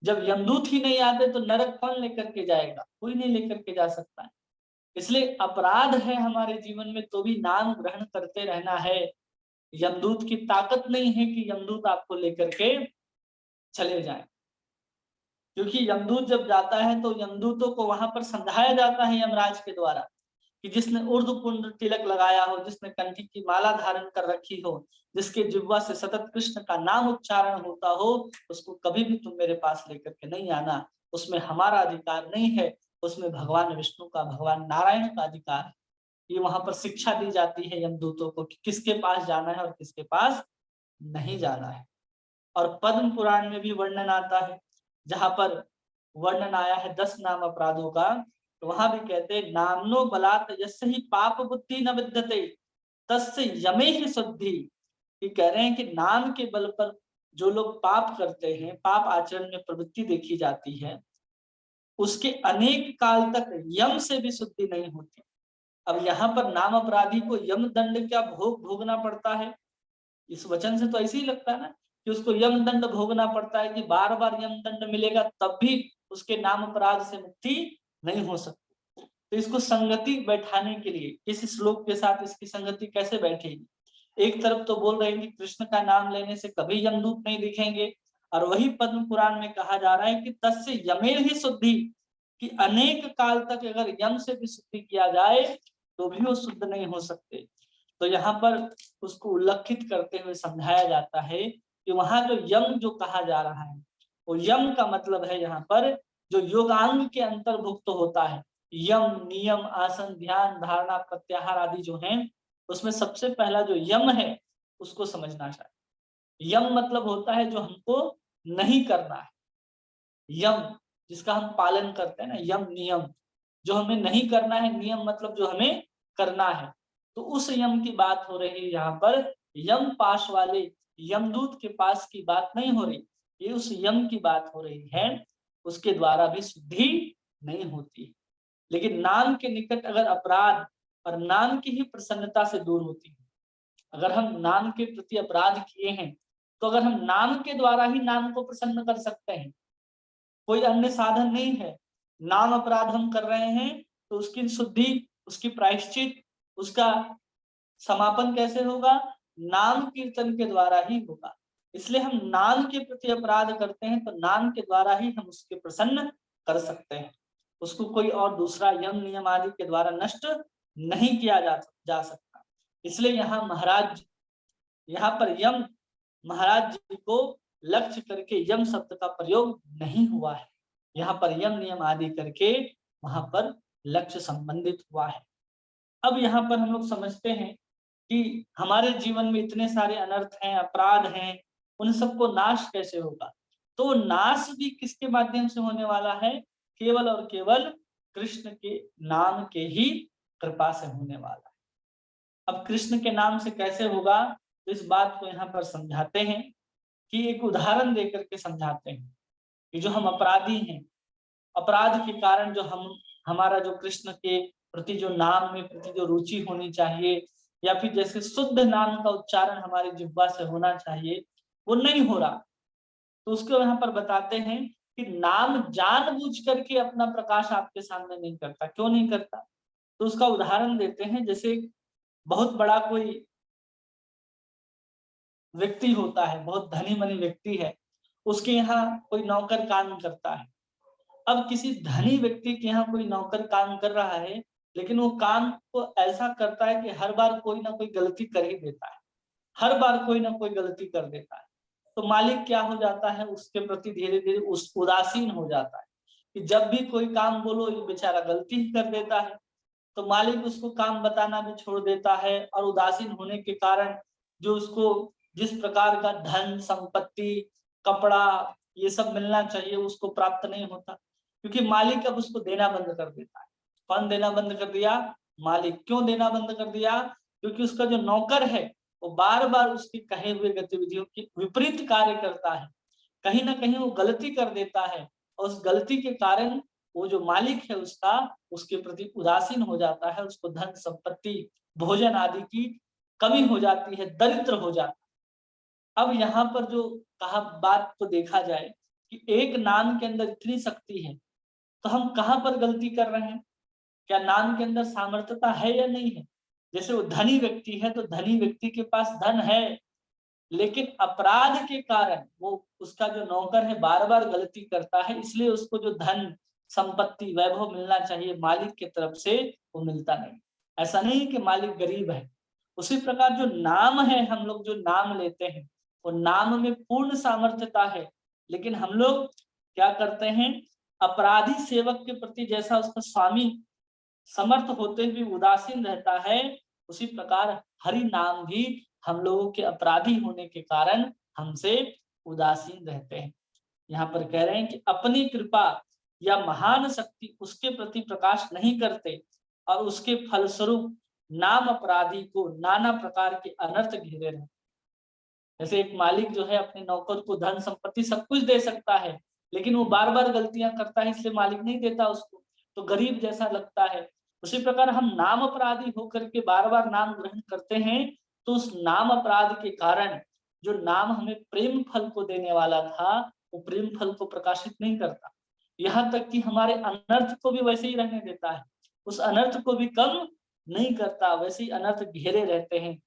जब यमदूत ही नहीं आते तो नरक कौन लेकर के जाएगा? कोई नहीं लेकर के जा सकता है। इसलिए अपराध है हमारे जीवन में, तो भी नाम ग्रहण करते रहना है। यमदूत की ताकत नहीं है कि यमदूत आपको लेकर के चले जाएं, क्योंकि यमदूत जब जाता है तो यमदूतों को वहां पर समझाया जाता है यमराज के द्वारा कि जिसने उर्दू पुंड तिलक लगाया हो, जिसने कंठी की माला धारण कर रखी हो, जिसके जिह्वा से सतत कृष्ण का नाम उच्चारण होता हो, उसको कभी भी तुम मेरे पास लेकर के नहीं आना। उसमें हमारा अधिकार नहीं है, उसमें भगवान विष्णु का, भगवान नारायण का अधिकार है। ये वहां पर शिक्षा दी जाती है यमदूतों को कि किसके पास जाना है और किसके पास नहीं जाना है। और पद्म पुराण में भी वर्णन आता है, जहां पर वर्णन आया है 10 नाम अपराधों का, तो वहां भी कहते हैं नामनो बलात् यस्य ही पाप बुद्धि न विद्यते तस्य यमे ही शुद्धि। ये कह रहे हैं कि नाम के बल पर जो लोग पाप करते हैं, पाप आचरण में प्रवृत्ति देखी जाती है, उसके अनेक काल तक यम से भी शुद्धि नहीं होती। अब यहाँ पर नाम अपराधी को यम दंड क्या भोगना पड़ता है? इस वचन से तो ऐसे ही लगता है ना कि उसको यम दंड भोगना पड़ता है, कि बार बार यम दंड मिलेगा तब भी उसके नाम अपराध से मुक्ति नहीं हो सकती। तो इसको संगति बैठाने के लिए इस श्लोक के साथ इसकी संगति कैसे बैठेगी? एक तरफ तो बोल रहे हैं कि कृष्ण का नाम लेने से कभी यमदूत नहीं दिखेंगे, और वही पद्म पुराण में कहा जा रहा है कि तस्य यमेर ही शुद्धि, कि अनेक काल तक अगर यम से भी शुद्धि किया जाए तो भी वो शुद्ध नहीं हो सकते। तो यहाँ पर उसको उल्लेखित करते हुए समझाया जाता है कि वहां जो यम जो कहा जा रहा है, वो यम का मतलब है यहाँ पर जो योगांग के अंतर्भुक्त होता है। यम, नियम, आसन, ध्यान, धारणा, प्रत्याहार आदि जो हैं, उसमें सबसे पहला जो यम है उसको समझना चाहिए। यम मतलब होता है जो हमको नहीं करना है। यम जिसका हम पालन करते हैं ना, यम नियम जो हमें नहीं करना है, नियम मतलब जो हमें करना है। तो उस यम की बात हो रही है यहाँ पर, यम पाश वाले यमदूत के पास की बात नहीं हो रही, ये उस यम की बात हो रही है। उसके द्वारा भी शुद्धि नहीं होती। लेकिन नाम के निकट अगर अपराध और नाम की ही प्रसन्नता से दूर होती है। अगर हम नाम के प्रति अपराध किए हैं, तो अगर हम नाम के द्वारा ही नाम को प्रसन्न कर सकते हैं, कोई अन्य साधन नहीं है। नाम अपराध हम कर रहे हैं तो उसकी शुद्धि, उसकी प्रायश्चित, उसका समापन कैसे होगा? नाम कीर्तन के द्वारा ही होगा। इसलिए हम नाम के प्रति अपराध करते हैं तो नाम के द्वारा ही हम उसके प्रसन्न कर सकते हैं। उसको कोई और दूसरा यम नियम आदि के द्वारा नष्ट नहीं किया जा सकता। इसलिए यहाँ पर यम महाराज जी को लक्ष्य करके यम शब्द का प्रयोग नहीं हुआ है। यहाँ पर यम नियम आदि करके वहां पर लक्ष्य संबंधित हुआ है। अब यहाँ पर हम लोग समझते हैं कि हमारे जीवन में इतने सारे अनर्थ हैं, अपराध हैं, उन सबको नाश कैसे होगा? तो नाश भी किसके माध्यम से होने वाला है? केवल और केवल कृष्ण के नाम के ही कृपा से होने वाला है। अब कृष्ण के नाम से कैसे होगा, तो इस बात को यहाँ पर समझाते हैं कि एक उदाहरण देकर के समझाते हैं कि जो हम अपराधी हैं, अपराध के कारण जो हमारा जो कृष्ण के प्रति जो नाम में प्रति जो रुचि होनी चाहिए, या फिर जैसे शुद्ध नाम का उच्चारण हमारी जिह्वा से होना चाहिए, वो नहीं हो रहा। तो उसको यहाँ पर बताते हैं कि नाम जानबूझ करके अपना प्रकाश आपके सामने नहीं करता। क्यों नहीं करता? तो उसका उदाहरण देते हैं। जैसे बहुत बड़ा कोई व्यक्ति होता है, बहुत धनी मनी व्यक्ति है, उसके यहाँ कोई नौकर काम करता है। अब किसी धनी व्यक्ति के यहाँ कोई नौकर काम कर रहा है, लेकिन वो काम को ऐसा करता है कि हर बार कोई ना कोई गलती कर ही देता है, हर बार कोई ना कोई गलती कर देता है। तो मालिक क्या हो जाता है, उसके प्रति धीरे धीरे उस उदासीन हो जाता है कि जब भी कोई काम बोलो ये बेचारा गलती ही कर देता है। तो मालिक उसको काम बताना भी छोड़ देता है, और उदासीन होने के कारण जो उसको जिस प्रकार का धन संपत्ति, कपड़ा, ये सब मिलना चाहिए उसको प्राप्त नहीं होता, क्योंकि मालिक अब उसको देना बंद कर देता है। कौन देना बंद कर दिया? मालिक। क्यों देना बंद कर दिया? क्योंकि उसका जो नौकर है वो बार बार उसकी कहे हुए गतिविधियों की विपरीत कार्य करता है, कहीं ना कहीं वो गलती कर देता है, और उस गलती के कारण वो जो मालिक है उसका उसके प्रति उदासीन हो जाता है, उसको धन संपत्ति भोजन आदि की कमी हो जाती है, दरिद्र हो जाता है। अब यहाँ पर जो कहा बात को देखा जाए कि एक नाम के अंदर इतनी शक्ति है, तो हम कहाँ पर गलती कर रहे हैं? क्या नाम के अंदर सामर्थ्यता है या नहीं है? जैसे वो धनी व्यक्ति है, तो धनी व्यक्ति के पास धन है, लेकिन अपराध के कारण वो उसका जो नौकर है बार बार गलती करता है, इसलिए उसको जो धन संपत्ति वैभव मिलना चाहिए मालिक की तरफ से वो मिलता नहीं। ऐसा नहीं है कि मालिक गरीब है। उसी प्रकार जो नाम है, हम लोग जो नाम लेते हैं वो नाम में पूर्ण सामर्थ्यता है, लेकिन हम लोग क्या करते हैं, अपराधी सेवक के प्रति जैसा उसका स्वामी समर्थ होते हुए उदासीन रहता है, उसी प्रकार हरि नाम भी हम लोगों के अपराधी होने के कारण हमसे उदासीन रहते हैं। यहाँ पर कह रहे हैं कि अपनी कृपा या महान शक्ति उसके प्रति प्रकाश नहीं करते और उसके फलस्वरूप नाम अपराधी को नाना प्रकार के अनर्थ घेरे रहते। जैसे एक मालिक जो है अपने नौकर को धन संपत्ति सब कुछ दे सकता है, लेकिन वो बार बार गलतियां करता है, इसलिए मालिक नहीं देता उसको, तो गरीब जैसा लगता है। उसी प्रकार हम नाम अपराधी होकर के बार बार नाम ग्रहण करते हैं, तो उस नाम अपराध के कारण जो नाम हमें प्रेम फल को देने वाला था, वो प्रेम फल को प्रकाशित नहीं करता। यहाँ तक कि हमारे अनर्थ को भी वैसे ही रहने देता है, उस अनर्थ को भी कम नहीं करता, वैसे ही अनर्थ घेरे रहते हैं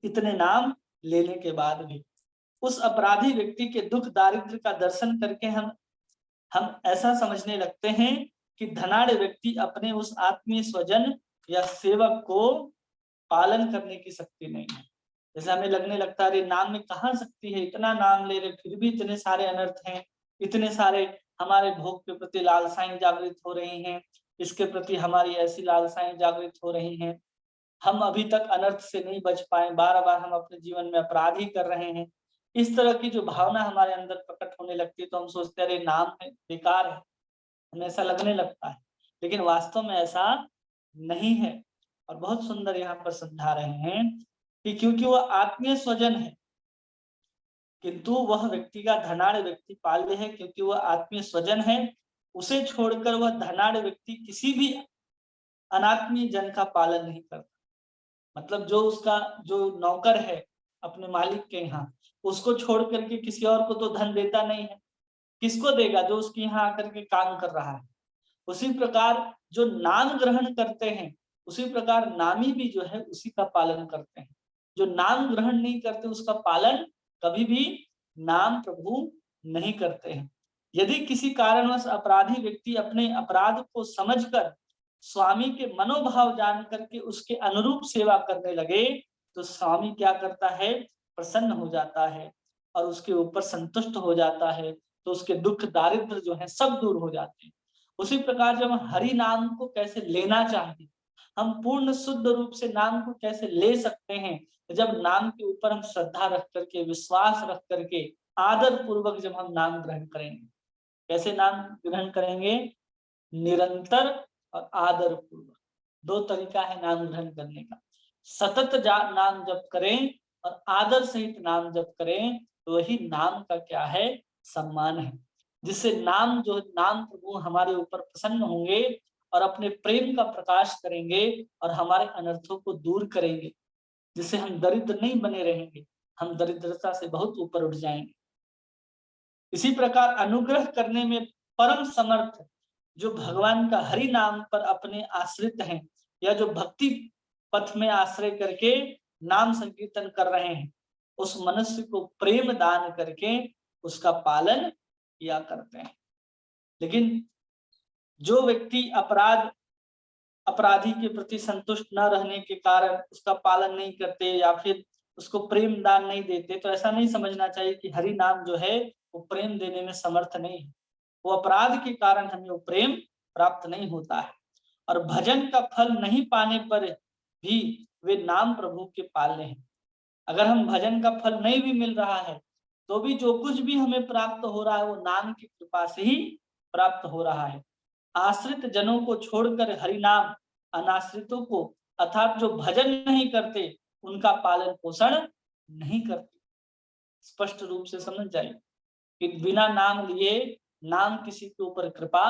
इतने नाम लेने के बाद भी। उस अपराधी व्यक्ति के दुख दारिद्र का दर्शन करके हम ऐसा समझने लगते हैं कि धनाढ़ व्यक्ति अपने उस आत्मीय स्वजन या सेवक को पालन करने की शक्ति नहीं है। जैसे हमें लगने लगता है अरे नाम में कहाँ शक्ति है, इतना नाम ले रहे फिर भी इतने सारे अनर्थ हैं, इतने सारे हमारे भोग के प्रति लालसाएं जागृत हो रही हैं, इसके प्रति हमारी ऐसी लालसाएं जागृत हो रही हैं, हम अभी तक अनर्थ से नहीं बच पाए, बार बार हम अपने जीवन में अपराध ही कर रहे हैं। इस तरह की जो भावना हमारे अंदर प्रकट होने लगती है, तो हम सोचते हैं अरे नाम है बेकार है, हमें ऐसा लगने लगता है, लेकिन वास्तव में ऐसा नहीं है। और बहुत सुंदर यहाँ पर समझा रहे हैं कि क्योंकि वह आत्मीय स्वजन है, किंतु वह व्यक्ति का धनाढ़ व्यक्ति पाल्य है, क्योंकि वह आत्मीय स्वजन है, उसे छोड़कर वह धनाढ़ व्यक्ति किसी भी अनात्मीय जन का पालन नहीं करता। मतलब जो उसका जो नौकर है अपने मालिक के यहाँ, उसको छोड़ करके किसी और को तो धन देता नहीं है, किसको देगा, जो उसके यहाँ आकर के काम कर रहा है। उसी प्रकार जो नाम ग्रहण करते हैं, उसी प्रकार नामी भी जो है उसी का पालन करते हैं। जो नाम ग्रहण नहीं करते उसका पालन कभी भी नाम प्रभु नहीं करते हैं। यदि किसी कारणवश अपराधी व्यक्ति अपने अपराध को समझकर स्वामी के मनोभाव जान करके उसके अनुरूप सेवा करने लगे, तो स्वामी क्या करता है, प्रसन्न हो जाता है और उसके ऊपर संतुष्ट हो जाता है, तो उसके दुख दारिद्र जो है सब दूर हो जाते हैं। उसी प्रकार जब हम हरि नाम को कैसे लेना चाहिए, हम पूर्ण शुद्ध रूप से नाम को कैसे ले सकते हैं, जब नाम के ऊपर हम श्रद्धा रख करके, विश्वास रख करके, आदर पूर्वक जब हम नाम ग्रहण करेंगे। कैसे नाम ग्रहण करेंगे, निरंतर और आदर पूर्वक। दो तरीका है नाम ग्रहण करने का। सतत नाम जप करें और आदर सहित नाम जप करें, तो वही नाम का क्या है, सम्मान है, जिससे नाम जो नाम प्रभु हमारे ऊपर प्रसन्न होंगे और अपने प्रेम का प्रकाश करेंगे और हमारे अनर्थों को दूर करेंगे, जिससे हम दरिद्र नहीं बने रहेंगे, हम दरिद्रता से बहुत ऊपर उठ जाएंगे। इसी प्रकार अनुग्रह करने में परम समर्थ जो भगवान का हरि नाम पर अपने आश्रित हैं, या जो भक्ति पथ में आश्रय करके नाम संकीर्तन कर रहे हैं, उस मनुष्य को प्रेम दान करके उसका पालन किया करते हैं। लेकिन जो व्यक्ति अपराधी के प्रति संतुष्ट न रहने के कारण उसका पालन नहीं करते या फिर उसको प्रेम दान नहीं देते, तो ऐसा नहीं समझना चाहिए कि हरि नाम जो है वो प्रेम देने में समर्थ नहीं है। वो अपराध के कारण हमें वो प्रेम प्राप्त नहीं होता है। और भजन का फल नहीं पाने पर भी वे नाम प्रभु के पाले हैं। अगर हम भजन का फल नहीं भी मिल रहा है, तो भी जो कुछ भी हमें प्राप्त हो रहा है वो नाम की कृपा से ही प्राप्त हो रहा है। आश्रित जनों को छोड़कर हरि नाम अनाश्रितों को, अर्थात जो भजन नहीं करते उनका पालन पोषण नहीं करते। स्पष्ट रूप से समझ जाइए कि बिना नाम लिए नाम किसी के ऊपर कृपा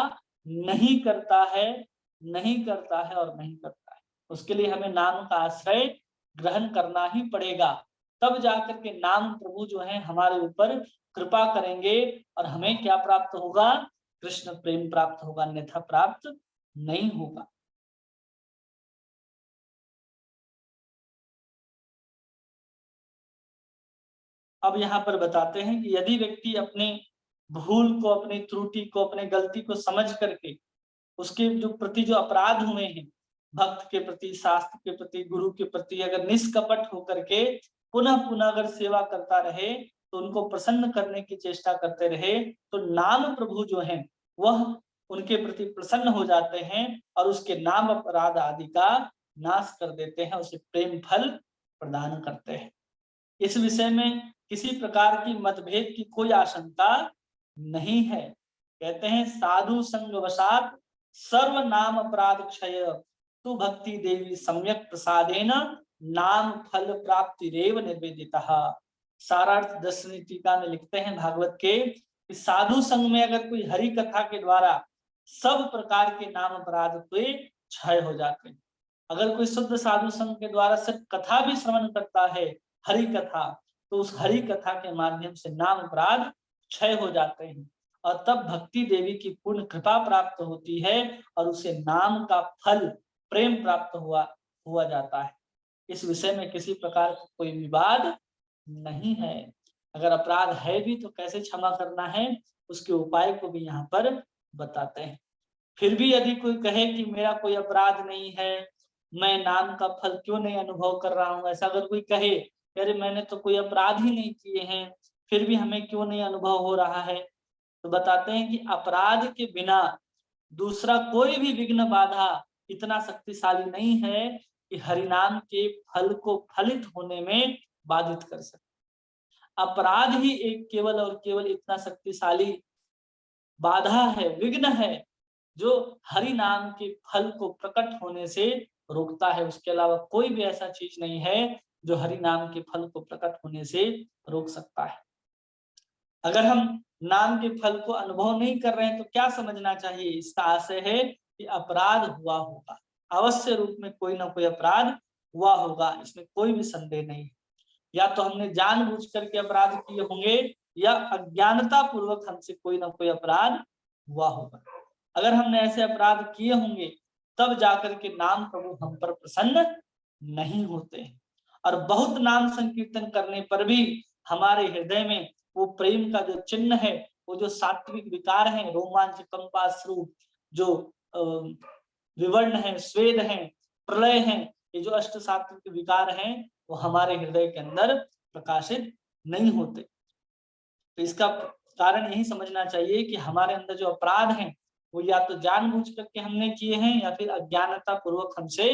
नहीं करता है, नहीं करता है और नहीं करता है। उसके लिए हमें नाम का आश्रय ग्रहण करना ही पड़ेगा, तब जाकर के नाम प्रभु जो है हमारे ऊपर कृपा करेंगे और हमें क्या प्राप्त होगा, कृष्ण प्रेम प्राप्त होगा, अन्यथा प्राप्त नहीं होगा। अब यहाँ पर बताते हैं कि यदि व्यक्ति अपने भूल को, अपनी त्रुटि को, अपने गलती को समझ करके उसके जो प्रति जो अपराध हुए हैं भक्त के प्रति, शास्त्र के प्रति, गुरु के प्रति अगर निष्कपट होकर के पुनः पुनः अगर सेवा करता रहे, तो उनको प्रसन्न करने की चेष्टा करते रहे, तो नाम प्रभु जो है वह उनके प्रति प्रसन्न हो जाते हैं और उसके नाम अपराध आदि का नाश कर देते हैं, उसे प्रेम फल प्रदान करते हैं। इस विषय में किसी प्रकार की मतभेद की कोई आशंका नहीं है। कहते हैं साधु संग वशात सर्व नाम अपराध क्षय, तु भक्ति देवी सम्यक प्रसादेन नाम फल प्राप्ति रेव निर्वेदितः। सारार्थ दर्शनी टीका में लिखते हैं भागवत के कि साधु संग में अगर कोई हरि कथा के द्वारा सब प्रकार के नाम अपराध के क्षय हो जाते हैं। अगर कोई शुद्ध साधु संग के द्वारा सिर्फ कथा भी श्रवण करता है, हरि कथा, तो उस हरि कथा के माध्यम से नाम अपराध क्षय हो जाते हैं और तब भक्ति देवी की पूर्ण कृपा प्राप्त होती है और उसे नाम का फल प्रेम प्राप्त हुआ जाता है। इस विषय में किसी प्रकार का कोई विवाद नहीं है। अगर अपराध है भी तो कैसे क्षमा करना है, उसके उपाय को भी यहाँ पर बताते हैं। फिर भी यदि कोई कहे कि मेरा कोई अपराध नहीं है, मैं नाम का फल क्यों नहीं अनुभव कर रहा हूँ, ऐसा अगर कोई कहे, अरे मैंने तो कोई अपराध ही नहीं किए हैं, फिर भी हमें क्यों नहीं अनुभव हो रहा है, तो बताते हैं कि अपराध के बिना दूसरा कोई भी विघ्न बाधा इतना शक्तिशाली नहीं है कि हरिनाम के फल को फलित होने में बाधित कर सके। अपराध ही एक केवल और केवल इतना शक्तिशाली बाधा है, विघ्न है, जो हरि नाम के फल को प्रकट होने से रोकता है। उसके अलावा कोई भी ऐसा चीज नहीं है जो हरि नाम के फल को प्रकट होने से रोक सकता है। अगर हम नाम के फल को अनुभव नहीं कर रहे हैं तो क्या समझना चाहिए, इसका आशय है कि अपराध हुआ होगा, अवश्य रूप में कोई ना कोई अपराध हुआ होगा, इसमें कोई भी संदेह नहीं। या तो हमने जानबूझ करके अपराध किए होंगे या अज्ञानता पूर्वक हमसे कोई ना कोई अपराध हुआ होगा। अगर हमने ऐसे अपराध किए होंगे तब जाकर के नाम प्रभु हम पर प्रसन्न नहीं होते हैं। और बहुत नाम संकीर्तन करने पर भी हमारे हृदय में वो प्रेम का जो चिन्ह है, वो जो सात्विक विकार है, रोमांच, कंपाश्रु, जो विवर्ण है, स्वेद है, प्रलय है, ये जो अष्ट सात्विक विकार हैं, वो हमारे हृदय के अंदर प्रकाशित नहीं होते। तो इसका कारण यही समझना चाहिए कि हमारे अंदर जो अपराध हैं वो या तो जानबूझ करके हमने किए हैं या फिर अज्ञानता पूर्वक हमसे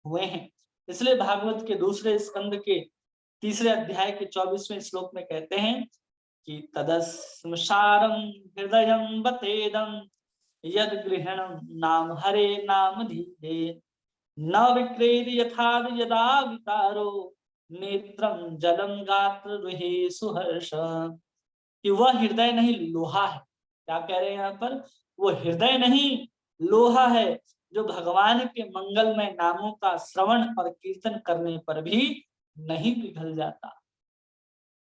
हुए हैं। इसलिए भागवत के दूसरे स्कंद के तीसरे अध्याय के 24वें श्लोक में कहते हैं कि तदस्मसारं हृदयं बतेदं यद गृहणं नाम हरे नाम धीरे न विक्रेद यथाद यदा विकारो नेत्रम जलम गात्र रुहे सुहर्ष। कि वह हृदय नहीं लोहा है। क्या कह रहे हैं यहाँ पर, वो हृदय नहीं लोहा है जो भगवान के मंगलमय नामों का श्रवण और कीर्तन करने पर भी नहीं पिघल जाता।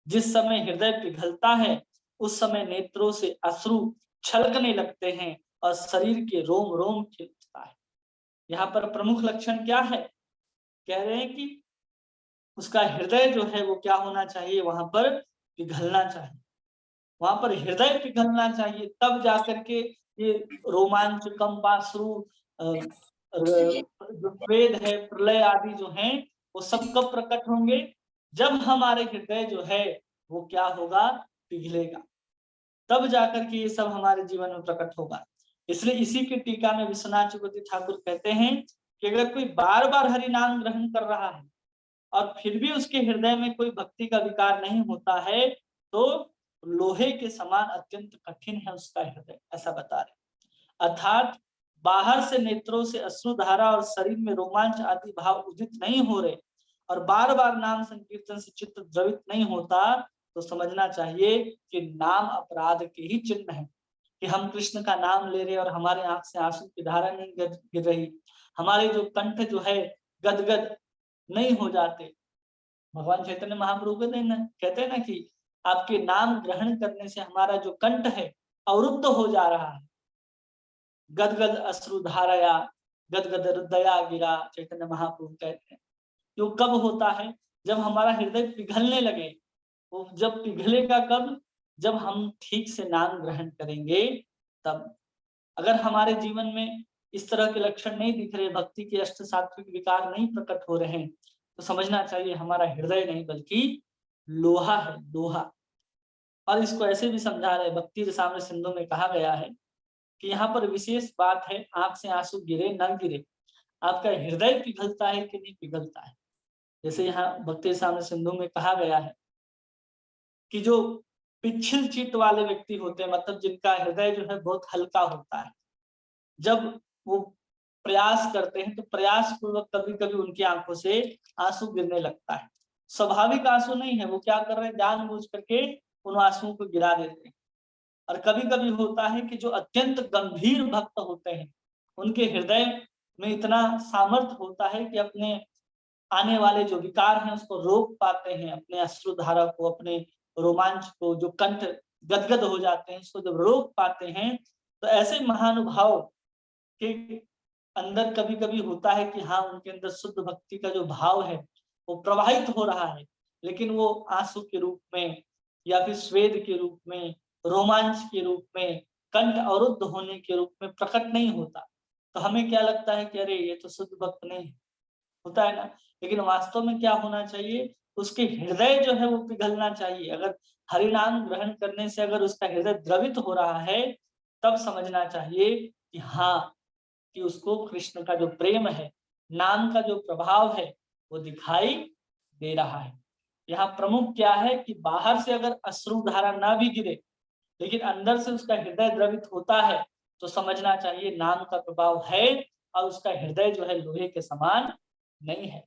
जिस समय हृदय पिघलता है उस समय नेत्रों से अश्रु छलकने लगते हैं और शरीर के रोम रोम खिल उठता है। यहाँ पर प्रमुख लक्षण क्या है, कह रहे हैं कि उसका हृदय जो है वो क्या होना चाहिए, वहां पर पिघलना चाहिए, वहां पर हृदय पिघलना चाहिए, तब जाकर के ये रोमांच, कंपाश्रु, जो वेद है, प्रलय आदि जो हैं वो सब कब प्रकट होंगे, जब हमारे हृदय जो है वो क्या होगा, पिघलेगा, तब जाकर के ये सब हमारे जीवन में प्रकट होगा। इसलिए इसी की टीका में विश्वनाथ चक्रवर्ती ठाकुर कहते हैं कि अगर कोई बार बार हरि नाम ग्रहण कर रहा है और फिर भी उसके हृदय में कोई भक्ति का विकार नहीं होता है तो लोहे के समान अत्यंत कठिन है उसका हृदय, ऐसा बता रहे। अर्थात बाहर से नेत्रों से अश्रुधारा और शरीर में रोमांच आदि भाव उदित नहीं हो रहे और बार बार नाम संकीर्तन से चित्त द्रवित नहीं होता तो समझना चाहिए कि नाम अपराध के ही चिन्ह है। कि हम कृष्ण का नाम ले रहे और हमारे आंख से आंसू की धारा नहीं गिर रही, हमारे जो कंठ जो है गदगद नहीं हो जाते। भगवान चैतन्य महाप्रभु कहते हैं ना कि आपके नाम ग्रहण करने से हमारा जो कंठ है अवरुद्ध हो जा रहा है, गदगद अश्रुधारया गदगद हृदया गिरा, चैतन्य महाप्रभु कहते हैं। जो कब होता है, जब हमारा हृदय पिघलने लगे। वो जब पिघलेगा कब, जब हम ठीक से नाम ग्रहण करेंगे तब। अगर हमारे जीवन में इस तरह के लक्षण नहीं दिख रहे, भक्ति के अष्ट सात्विक विकार नहीं प्रकट हो रहे हैं, तो समझना चाहिए हमारा हृदय नहीं बल्कि लोहा है, लोहा। और इसको ऐसे भी समझा रहे, भक्ति रसामृत सिंधु में कहा गया है कि यहाँ पर विशेष बात है, आंख से आंसू गिरे न गिरे, आपका हृदय पिघलता है कि नहीं पिघलता है। जैसे यहाँ भक्ति रसामृत सिंधु में कहा गया है कि जो पिछल चित्त वाले व्यक्ति होते हैं, मतलब जिनका हृदय जो है बहुत हल्का होता है, जब वो प्रयास करते हैं तो प्रयास पूर्वक कभी कभी उनकी आंखों से आंसू गिरने लगता है। स्वाभाविक आंसू नहीं है, वो क्या कर रहे हैं, जानबूझ करके उन आंसुओं को गिरा देते हैं। और कभी कभी होता है कि जो अत्यंत गंभीर भक्त होते हैं, उनके हृदय में इतना सामर्थ्य होता है कि अपने आने वाले जो विकार हैं उसको रोक पाते हैं, अपने अश्रुधारा को, अपने रोमांच को, जो कंठ गदगद हो जाते हैं उसको जब रोक पाते हैं, तो ऐसे महानुभाव के अंदर कभी कभी होता है कि हाँ, उनके अंदर शुद्ध भक्ति का जो भाव है वो प्रवाहित हो रहा है, लेकिन वो आंसू के रूप में या फिर स्वेद के रूप में, रोमांच के रूप में, कंठ अवरुद्ध होने के रूप में प्रकट नहीं होता। तो हमें क्या लगता है कि अरे ये तो शुद्ध भक्त नहीं होता है ना, लेकिन वास्तव में क्या होना चाहिए, उसके हृदय जो है वो पिघलना चाहिए। अगर हरि नाम ग्रहण करने से अगर उसका हृदय द्रवित हो रहा है, तब समझना चाहिए कि हाँ, कि उसको कृष्ण का जो प्रेम है, नाम का जो प्रभाव है वो दिखाई दे रहा है। यहाँ प्रमुख क्या है कि बाहर से अगर अश्रु धारा ना भी गिरे, लेकिन अंदर से उसका हृदय द्रवित होता है, तो समझना चाहिए नाम का प्रभाव है और उसका हृदय जो है लोहे के समान नहीं है।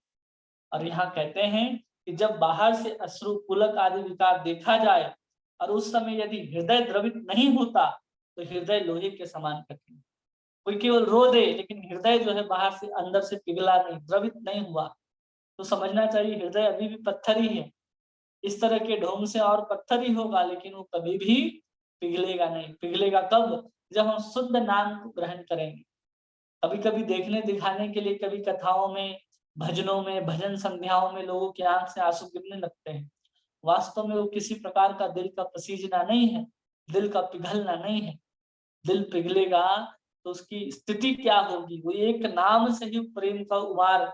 और यहाँ कहते हैं कि जब बाहर से अश्रु, पुलक आदि विकार देखा जाए और उस समय यदि हृदय द्रवित नहीं होता, तो हृदय लोहे के समान कठिन। कोई केवल रो दे लेकिन हृदय जो है बाहर से अंदर से पिघला नहीं, द्रवित नहीं हुआ, तो समझना चाहिए हृदय अभी भी पत्थर ही है। इस तरह के ढोंग से और पत्थर ही होगा, लेकिन वो कभी भी पिघलेगा नहीं। पिघलेगा कब, जब हम शुद्ध नाम को ग्रहण करेंगे। कभी कभी देखने दिखाने के लिए, कभी कथाओं में, भजनों में, भजन संध्याओं में लोगों की आंख से आंसू गिरने लगते हैं। वास्तव में वो किसी प्रकार का दिल का पसीजना नहीं है, दिल का पिघलना नहीं है। दिल पिघलेगा तो उसकी स्थिति क्या होगी, वो एक नाम से ही प्रेम का उबार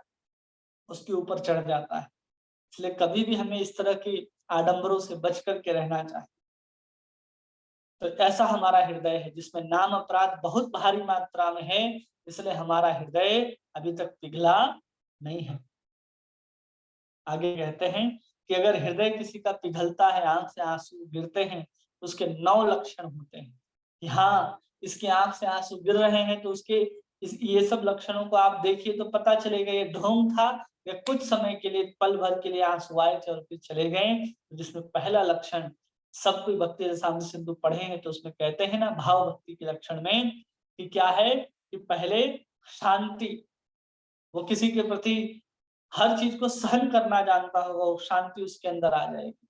उसके ऊपर चढ़ जाता है। इसलिए कभी भी हमें इस तरह की आडंबरों से बच करके रहना चाहिए। तो ऐसा हमारा हृदय है जिसमें नाम अपराध बहुत भारी मात्रा में है, इसलिए हमारा हृदय अभी तक पिघला नहीं है। आगे कहते हैं कि अगर हृदय किसी का पिघलता है, आंख से आंसू गिरते हैं, उसके 9 लक्षण होते हैं कि हाँ, इसकी आंख से आंसू गिर रहे हैं, तो उसके ये सब लक्षणों को आप देखिए तो पता चलेगा ये ढोंग था या कुछ समय के लिए, पल भर के लिए आंसू आए थे और फिर चले गए। जिसमें पहला लक्षण, सब कोई भक्ति रसामृत सिंधु पढ़े हैं तो उसमें कहते हैं ना, भाव भक्ति के लक्षण में कि क्या है कि पहले शांति, वो किसी के प्रति हर चीज को सहन करना जानता होगा, वो शांति उसके अंदर आ जाएगी।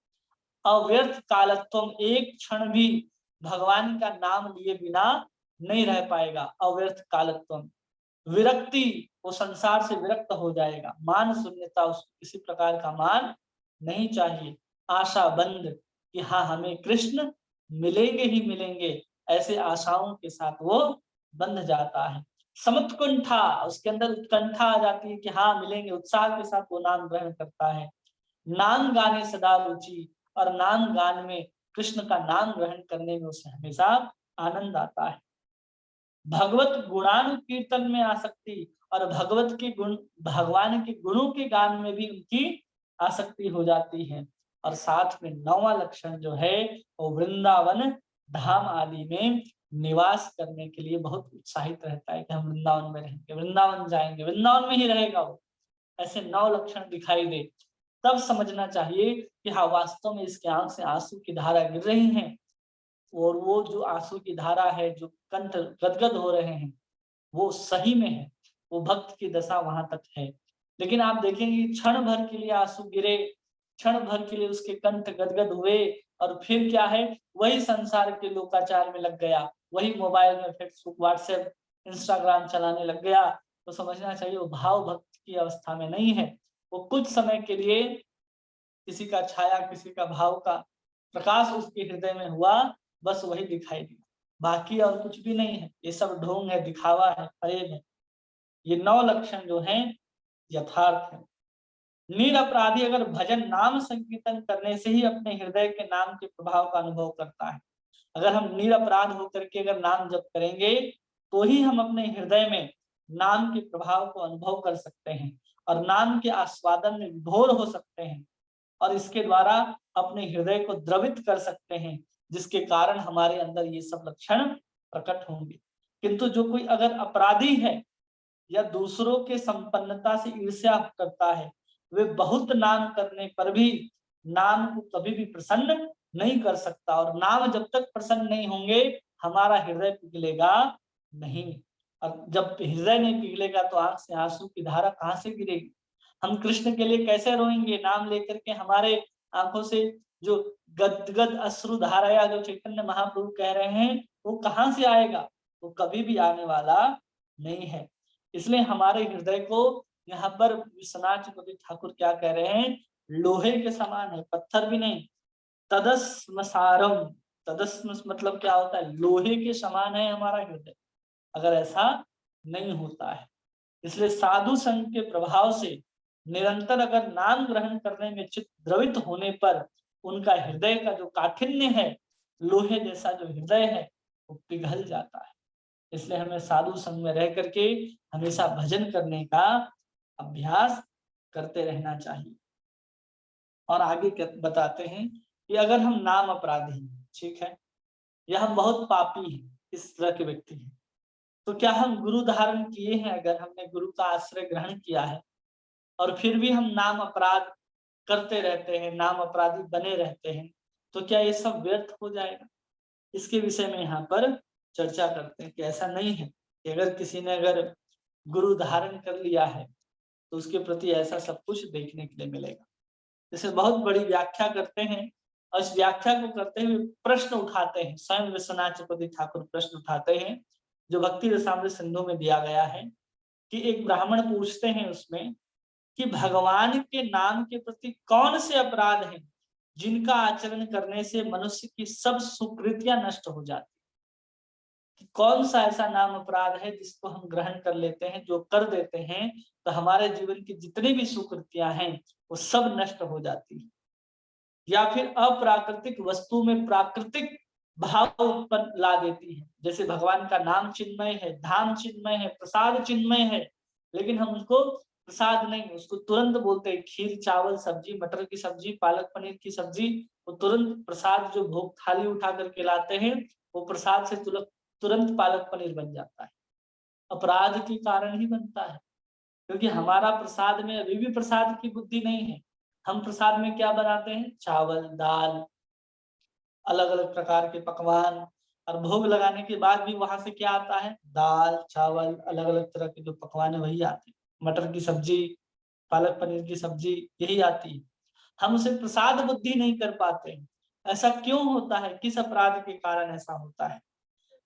अव्यर्थ कालत्वम, एक क्षण भी भगवान का नाम लिए बिना नहीं रह पाएगा। अव्यर्थ कालत्वम, विरक्ति, वो संसार से विरक्त हो जाएगा। मान शून्यता, उसको किसी प्रकार का मान नहीं चाहिए। आशा बंद, कि हाँ हमें कृष्ण मिलेंगे ही मिलेंगे, ऐसे आशाओं के साथ वो बंध जाता है। समुत्कुंठा, उसके अंदर उत्कंठा आ जाती है कि हाँ मिलेंगे, उत्साह के साथ वो नाम ग्रहण करता है। नाम गाने सदा रुचि, और नाम गान में, कृष्ण का नाम ग्रहण करने में उसे हमेशा आनंद आता है। भगवत गुणानुकीर्तन में आसक्ति, और भगवत के गुण, भगवान के गुणों के गान में भी उनकी आसक्ति हो जाती है। और साथ में 9वां लक्षण जो है वो वृंदावन धाम आदि में निवास करने के लिए बहुत उत्साहित रहता है कि हम वृंदावन में रहेंगे, वृंदावन जाएंगे, वृंदावन में ही रहेगा वो। ऐसे 9 लक्षण दिखाई दे, तब समझना चाहिए कि हाँ वास्तव में इसके आंख से आंसू की धारा गिर रही हैं, और वो जो आंसू की धारा है, जो कंठ गदगद हो रहे हैं, वो सही में है, वो भक्त की दशा वहां तक है। लेकिन आप देखेंगे क्षण भर के लिए आंसू गिरे, क्षण भर के लिए उसके कंठ गदगद हुए, और फिर क्या है, वही संसार के लोकाचार में लग गया, वही मोबाइल में फेसबुक, व्हाट्सएप, इंस्टाग्राम चलाने लग गया, तो समझना चाहिए वो भाव भक्त की अवस्था में नहीं है। वो कुछ समय के लिए किसी का छाया, किसी का भाव का प्रकाश उसके हृदय में हुआ, बस वही दिखाई दिया। बाकी और कुछ भी नहीं है। ये सब ढोंग है, दिखावा है, फरेब है। ये 9 लक्षण जो हैं यथार्थ है। निरपराधी अगर भजन नाम संकीर्तन करने से ही अपने हृदय के नाम के प्रभाव का अनुभव करता है। अगर हम निरपराध होकर के अगर नाम जप करेंगे तो ही हम अपने हृदय में नाम के प्रभाव को अनुभव कर सकते हैं और नाम के आस्वादन में विभोर हो सकते हैं और इसके द्वारा अपने हृदय को द्रवित कर सकते हैं, जिसके कारण हमारे अंदर ये सब लक्षण प्रकट होंगे। किंतु जो कोई अगर अपराधी है या दूसरों के संपन्नता से ईर्ष्या करता है, वे बहुत नाम करने पर भी नाम को कभी भी प्रसन्न नहीं कर सकता और नाम जब तक प्रसन्न नहीं होंगे हमारा हृदय पिघलेगा नहीं। और जब हृदय नहीं पिघलेगा तो आंख से आंसू की धारा कहाँ से गिरेगी। हम कृष्ण के लिए कैसे रोएंगे नाम लेकर के, हमारे आंखों से जो गदगद अश्रु धाराया जो चैतन्य महाप्रभु कह रहे हैं वो कहाँ से आएगा, वो कभी भी आने वाला नहीं है। इसलिए हमारे हृदय को यहाँ पर विश्वनाथ चक्रवर्ती ठाकुर क्या कह रहे हैं, लोहे के समान है, पत्थर भी नहीं। तदस्म सारम, तदस्म मतलब क्या होता है, लोहे के समान है हमारा हृदय, अगर ऐसा नहीं होता है। इसलिए साधु संघ के प्रभाव से निरंतर अगर नाम ग्रहण करने में चित्त द्रवित होने पर उनका हृदय का जो काठिन्य है, लोहे जैसा जो हृदय है वो पिघल जाता है। इसलिए हमें साधु संग में रह करके हमेशा भजन करने का अभ्यास करते रहना चाहिए। और आगे बताते हैं कि अगर हम नाम अपराधी हैं, ठीक है, या हम बहुत पापी हैं, इस तरह के व्यक्ति हैं, तो क्या हम गुरु धारण किए हैं, अगर हमने गुरु का आश्रय ग्रहण किया है और फिर भी हम नाम अपराध करते रहते हैं, नाम अपराधी बने रहते हैं, तो क्या ये सब व्यर्थ हो जाएगा। इसके विषय में यहाँ पर चर्चा करते हैं कि ऐसा नहीं है कि अगर किसी ने अगर गुरु धारण कर लिया है तो उसके प्रति ऐसा सब कुछ देखने के लिए मिलेगा। जैसे बहुत बड़ी व्याख्या करते हैं और इस व्याख्या को करते हुए प्रश्न उठाते हैं, स्वयं विश्वनाथ चक्रवर्ती ठाकुर प्रश्न उठाते हैं जो भक्ति रसामृत सिंधु में दिया गया है कि एक ब्राह्मण पूछते हैं उसमें कि भगवान के नाम के प्रति कौन से अपराध हैं जिनका आचरण करने से मनुष्य की सब सुकृतियां नष्ट हो जाती, कि कौन सा ऐसा नाम अपराध है जिसको हम ग्रहण कर लेते हैं, जो कर देते हैं तो हमारे जीवन की जितनी भी सुकृतियां हैं वो सब नष्ट हो जाती है। या फिर अप्राकृतिक वस्तु में प्राकृतिक भाव उत्पन्न ला देती है। जैसे भगवान का नाम चिन्मय है, धाम चिन्मय है, प्रसाद चिन्मय है, लेकिन हम उसको प्रसाद नहीं, उसको तुरंत बोलते हैं खीर चावल सब्जी, मटर की सब्जी, पालक पनीर की सब्जी, वो तुरंत प्रसाद जो भोग थाली उठा करके लाते हैं वो प्रसाद से तुरंत पालक पनीर बन जाता है। अपराध के कारण ही बनता है, क्योंकि हमारा प्रसाद में अभी भी प्रसाद की बुद्धि नहीं है। हम प्रसाद में क्या बनाते हैं, चावल दाल, अलग अलग प्रकार के पकवान, और भोग लगाने के बाद भी वहां से क्या आता है, दाल चावल अलग अलग तरह के जो पकवान है वही आते हैं, मटर की सब्जी, पालक पनीर की सब्जी, यही आती है। हम उसे प्रसाद बुद्धि नहीं कर पाते हैं। ऐसा क्यों होता है, किस अपराध के कारण ऐसा होता है।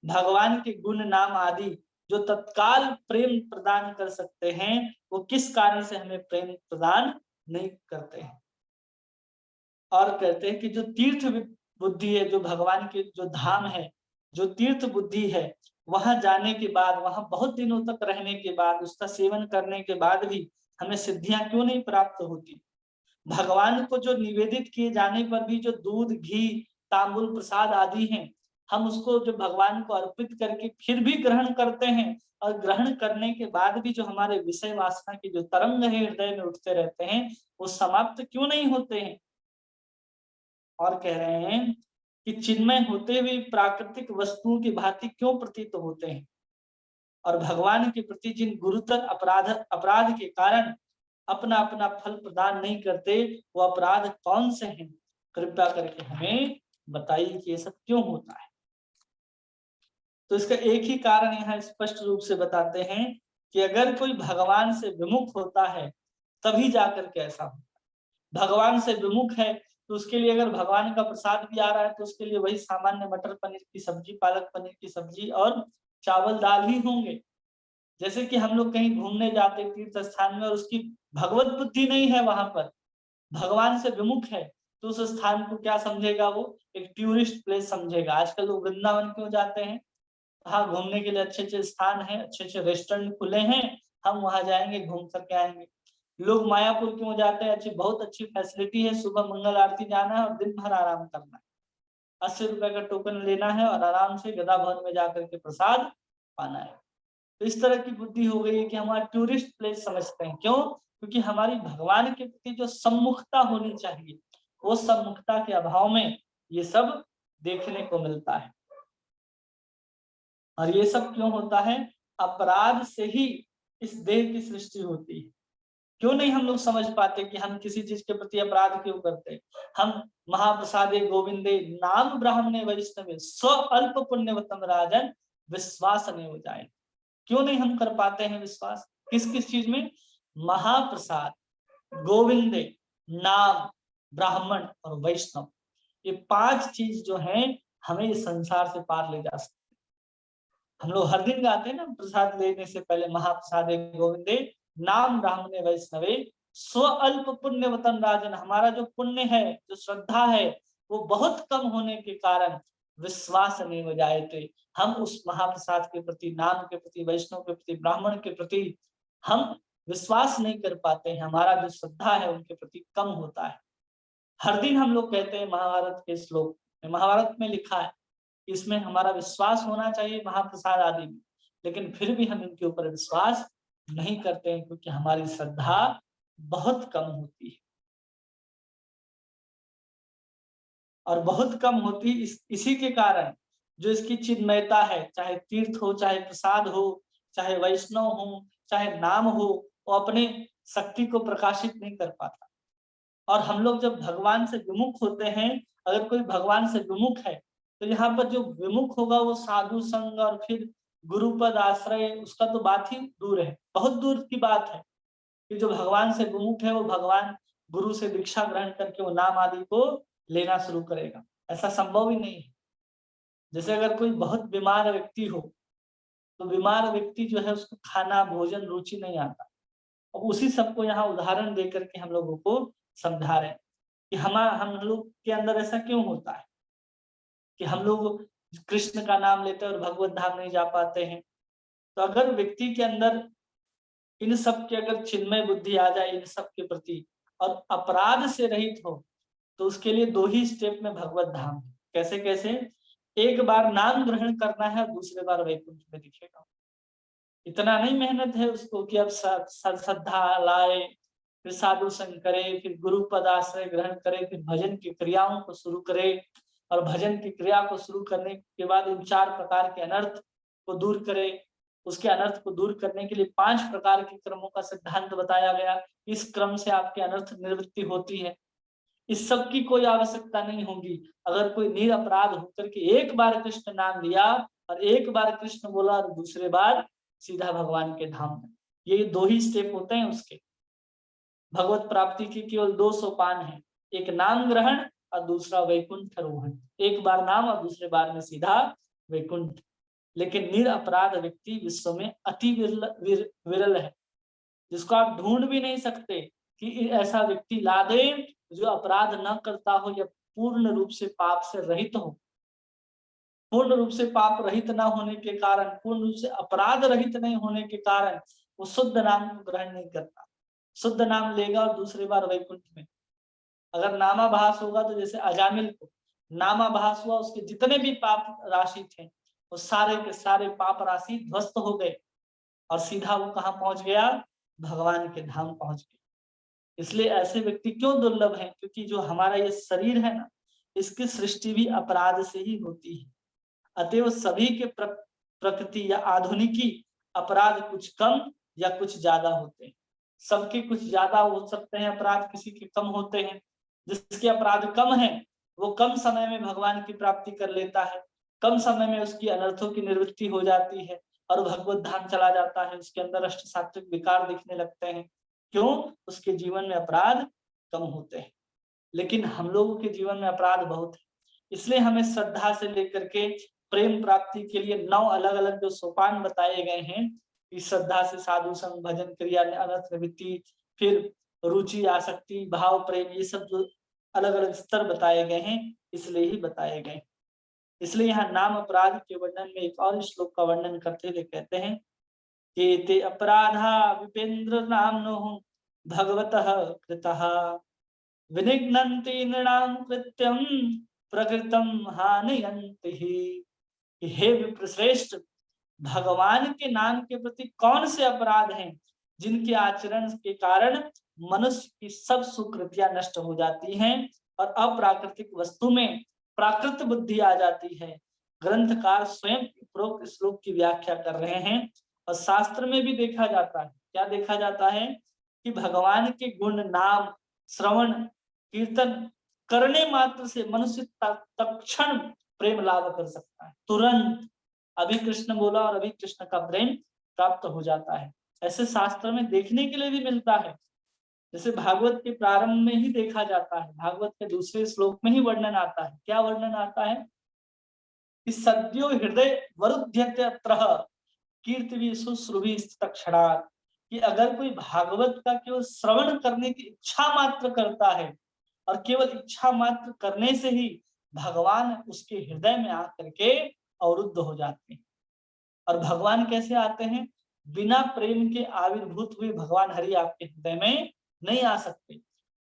भगवान के गुण नाम आदि जो तत्काल प्रेम प्रदान कर सकते हैं वो किस कारण से हमें प्रेम प्रदान नहीं करते हैं। और कहते हैं कि जो तीर्थ बुद्धि है, जो भगवान के जो धाम है, जो तीर्थ बुद्धि है, वहां जाने के बाद, वहां बहुत दिनों तक रहने के बाद, उसका सेवन करने के बाद भी हमें सिद्धियां क्यों नहीं प्राप्त होती। भगवान को जो निवेदित किए जाने पर भी जो दूध घी तांबुल प्रसाद आदि हैं, हम उसको जो भगवान को अर्पित करके फिर भी ग्रहण करते हैं और ग्रहण करने के बाद भी जो हमारे विषय वासना के जो तरंग है हृदय में उठते रहते हैं वो समाप्त क्यों नहीं होते हैं। और कह रहे हैं कि चिन्मय होते हुए प्राकृतिक वस्तुओं की भांति क्यों प्रतीत होते हैं, और भगवान के प्रति जिन गुरुतर अपराध के कारण अपना अपना फल प्रदान नहीं करते, वो अपराध कौन से हैं, कृपया करके हमें बताइए कि ये सब क्यों होता है। तो इसका एक ही कारण यहाँ स्पष्ट रूप से बताते हैं कि अगर कोई भगवान से विमुख होता है तभी जाकर के ऐसा होता है। भगवान से विमुख है तो उसके लिए अगर भगवान का प्रसाद भी आ रहा है तो उसके लिए वही सामान्य मटर पनीर की सब्जी, पालक पनीर की सब्जी और चावल दाल ही होंगे। जैसे कि हम लोग कहीं घूमने जाते तीर्थ स्थान में और उसकी भगवत बुद्धि नहीं है, वहां पर भगवान से विमुख है, तो उस स्थान को क्या समझेगा, वो एक टूरिस्ट प्लेस समझेगा। आजकल लोग वृंदावन क्यों जाते हैं, हाँ घूमने के लिए अच्छे अच्छे स्थान हैं, अच्छे अच्छे रेस्टोरेंट खुले हैं, हम वहां जाएंगे घूम करके आएंगे। लोग मायापुर क्यों जाते हैं, बहुत अच्छी फैसिलिटी है, सुबह मंगल आरती जाना है और दिन भर आराम करना है, 80 रुपए का टोकन लेना है और आराम से गदा भवन में जाकर के प्रसाद पाना है। तो इस तरह की बुद्धि हो गई है कि हमारा टूरिस्ट प्लेस समझते हैं। क्यों? क्योंकि हमारी भगवान के प्रति जो सम्मुखता होनी चाहिए, वो सम्मुखता के अभाव में ये सब देखने को मिलता है। और ये सब क्यों होता है? अपराध से ही इस देह की सृष्टि होती है। क्यों नहीं हम लोग समझ पाते कि हम किसी चीज के प्रति अपराध क्यों करते हैं? हम महाप्रसादे गोविंदे नाम ब्राह्मणे वैष्णवे स्व अल्प पुण्यवतम राजन विश्वास नहीं हो जाए। क्यों नहीं हम कर पाते हैं विश्वास? किस किस चीज में? महाप्रसाद, गोविंदे, नाम, ब्राह्मण और वैष्णव, ये 5 चीज जो हैं हमें इस संसार से पार ले जा सकते। हम लोग हर दिन गाते हैं ना प्रसाद लेने से पहले, महाप्रसादे गोविंदे नाम ब्राह्मणे वैष्णवे स्व अल्प पुण्यवतन राजन। हमारा जो पुण्य है, जो श्रद्धा है, वो बहुत कम होने के कारण विश्वास नहीं हो जाए थे, हम उस महाप्रसाद के प्रति, नाम के प्रति, वैष्णव के प्रति, ब्राह्मण के प्रति हम विश्वास नहीं कर पाते हैं। हमारा जो श्रद्धा है उनके प्रति कम होता है। हर दिन हम लोग कहते हैं महाभारत के श्लोक, महाभारत में लिखा है, इसमें हमारा विश्वास होना चाहिए महाप्रसाद आदि में, लेकिन फिर भी हम इनके ऊपर विश्वास नहीं करते हैं क्योंकि हमारी श्रद्धा बहुत कम होती है। और बहुत कम होती इसी के कारण जो इसकी चिन्मयता है, चाहे तीर्थ हो, चाहे प्रसाद हो, चाहे वैष्णव हो, चाहे नाम हो, वो अपने शक्ति को प्रकाशित नहीं कर पाता। और हम लोग जब भगवान से विमुख होते हैं, अगर कोई भगवान से विमुख है तो यहाँ पर जो विमुख होगा वो साधु संग और फिर गुरुपद आश्रय, उसका तो बात ही दूर है, बहुत दूर की बात है कि जो भगवान से विमुख है वो भगवान गुरु से दीक्षा ग्रहण करके वो नाम आदि को लेना शुरू करेगा, ऐसा संभव ही नहीं है। जैसे अगर कोई बहुत बीमार व्यक्ति हो तो बीमार व्यक्ति जो है उसको खाना भोजन रुचि नहीं आता। और उसी सबको यहाँ उदाहरण दे करके हम लोगों को समझा रहे हैं कि हम लोग के अंदर ऐसा क्यों होता है कि हम लोग कृष्ण का नाम लेते हैं और भगवत धाम नहीं जा पाते हैं। तो अगर व्यक्ति के अंदर इन सब की अगर चिन्मय बुद्धि आ जाए इन सब के प्रति और अपराध से रहित हो, तो उसके लिए 2 ही स्टेप में भगवत धाम है। कैसे कैसे? एक बार नाम ग्रहण करना है और दूसरे बार वैकुंठ में दिखेगा। इतना नहीं मेहनत है उसको कि अब श्रद्धा लाए, फिर साधु संग करे, फिर गुरु पद आश्रय ग्रहण करे, फिर भजन की क्रियाओं को शुरू करे, और भजन की क्रिया को शुरू करने के बाद इन 4 प्रकार के अनर्थ को दूर करे। उसके अनर्थ को दूर करने के लिए 5 प्रकार के क्रमों का सिद्धांत बताया गया। इस क्रम से आपके अनर्थ निवृत्ति होती है। इस सब की कोई आवश्यकता नहीं होगी अगर कोई निरपराध होकर के एक बार कृष्ण नाम लिया और एक बार कृष्ण बोला और दूसरे बार सीधा भगवान के धाम में। ये 2 ही स्टेप होते हैं उसके। भगवत प्राप्ति की केवल 2 सोपान है, एक नाम ग्रहण और दूसरा वैकुंठ आरोहण। एक बार नाम और दूसरे बार में सीधा वैकुंठ। लेकिन निरपराध व्यक्ति विश्व में अति विरल है, जिसको आप ढूंढ भी नहीं सकते कि ऐसा व्यक्ति ला दे जो अपराध न करता हो या पूर्ण रूप से पाप से रहित हो। पूर्ण रूप से पाप रहित न होने के कारण, पूर्ण रूप से अपराध रहित नहीं होने के कारण वो शुद्ध नाम को ग्रहण नहीं करता। शुद्ध नाम लेगा और दूसरे बार वैकुंठ में। अगर नामाभास होगा तो जैसे अजामिल को नामाभास हुआ, उसके जितने भी पाप राशि थे वो सारे के सारे पाप राशि ध्वस्त हो गए और सीधा वो कहाँ पहुंच गया? भगवान के धाम पहुंच गया। इसलिए ऐसे व्यक्ति क्यों दुर्लभ हैं? क्योंकि जो हमारा ये शरीर है ना, इसकी सृष्टि भी अपराध से ही होती है। अतएव सभी के प्रकृति या आधुनिकी अपराध कुछ कम या कुछ ज्यादा होते हैं। सबके कुछ ज्यादा हो सकते हैं अपराध, किसी के कम होते हैं। जिसके अपराध कम है वो कम समय में भगवान की प्राप्ति कर लेता है, कम समय में उसकी अनर्थों की निवृत्ति हो जाती है और भगवत धाम चला जाता है। उसके अंदर अष्ट सात्विक विकार दिखने लगते हैं। क्यों? उसके जीवन में अपराध कम होते हैं। लेकिन हम लोगों के जीवन में अपराध बहुत है। इसलिए हमें श्रद्धा से लेकर के प्रेम प्राप्ति के लिए 9 अलग अलग जो सोपान बताए गए हैं, इस श्रद्धा से साधु संग, भजन क्रिया, अनर्थ निवृत्ति, फिर रुचि, आसक्ति, भाव, प्रेम, ये सब जो अलग अलग स्तर बताए गए हैं, इसलिए ही बताए गए। इसलिए यहाँ नाम अपराध के वर्णन में एक और श्लोक का वर्णन करते हुए कहते हैं कि ते अपराधा विपेन्द्र नामनो भगवतः कृतः विनिघ्नन्ति नृणां कृत्यं प्रकृतं हानयन्ति ही। कि हे विप्रश्रेष्ठ, भगवान के नाम के प्रति कौन से अपराध हैं जिनके आचरण के कारण मनुष्य की सब सुकृतियां नष्ट हो जाती हैं और अप्राकृतिक वस्तु में प्राकृत बुद्धि आ जाती है। ग्रंथकार स्वयं उपरोक्त श्लोक की व्याख्या कर रहे हैं और शास्त्र में भी देखा जाता है। क्या देखा जाता है कि भगवान के गुण नाम श्रवण कीर्तन करने मात्र से मनुष्य तत्क्षण प्रेम लाभ कर सकता है। तुरंत अभी कृष्ण बोला और अभी कृष्ण का प्रेम प्राप्त हो जाता है। ऐसे शास्त्र में देखने के लिए भी मिलता है। जैसे भागवत के प्रारंभ में ही देखा जाता है, भागवत के दूसरे श्लोक में ही वर्णन आता है। क्या वर्णन आता है कि सद्यो हृदय वरुध्यते अत्रः कीर्ति शुश्रुभि तत्क्षणात्। कि अगर कोई भागवत का केवल श्रवण करने की इच्छा मात्र करता है और केवल इच्छा मात्र करने से ही भगवान उसके हृदय में आकर के अवरुद्ध हो जाते हैं। और भगवान कैसे आते हैं? बिना प्रेम के आविर्भूत हुए भगवान हरि आपके हृदय में नहीं आ सकते।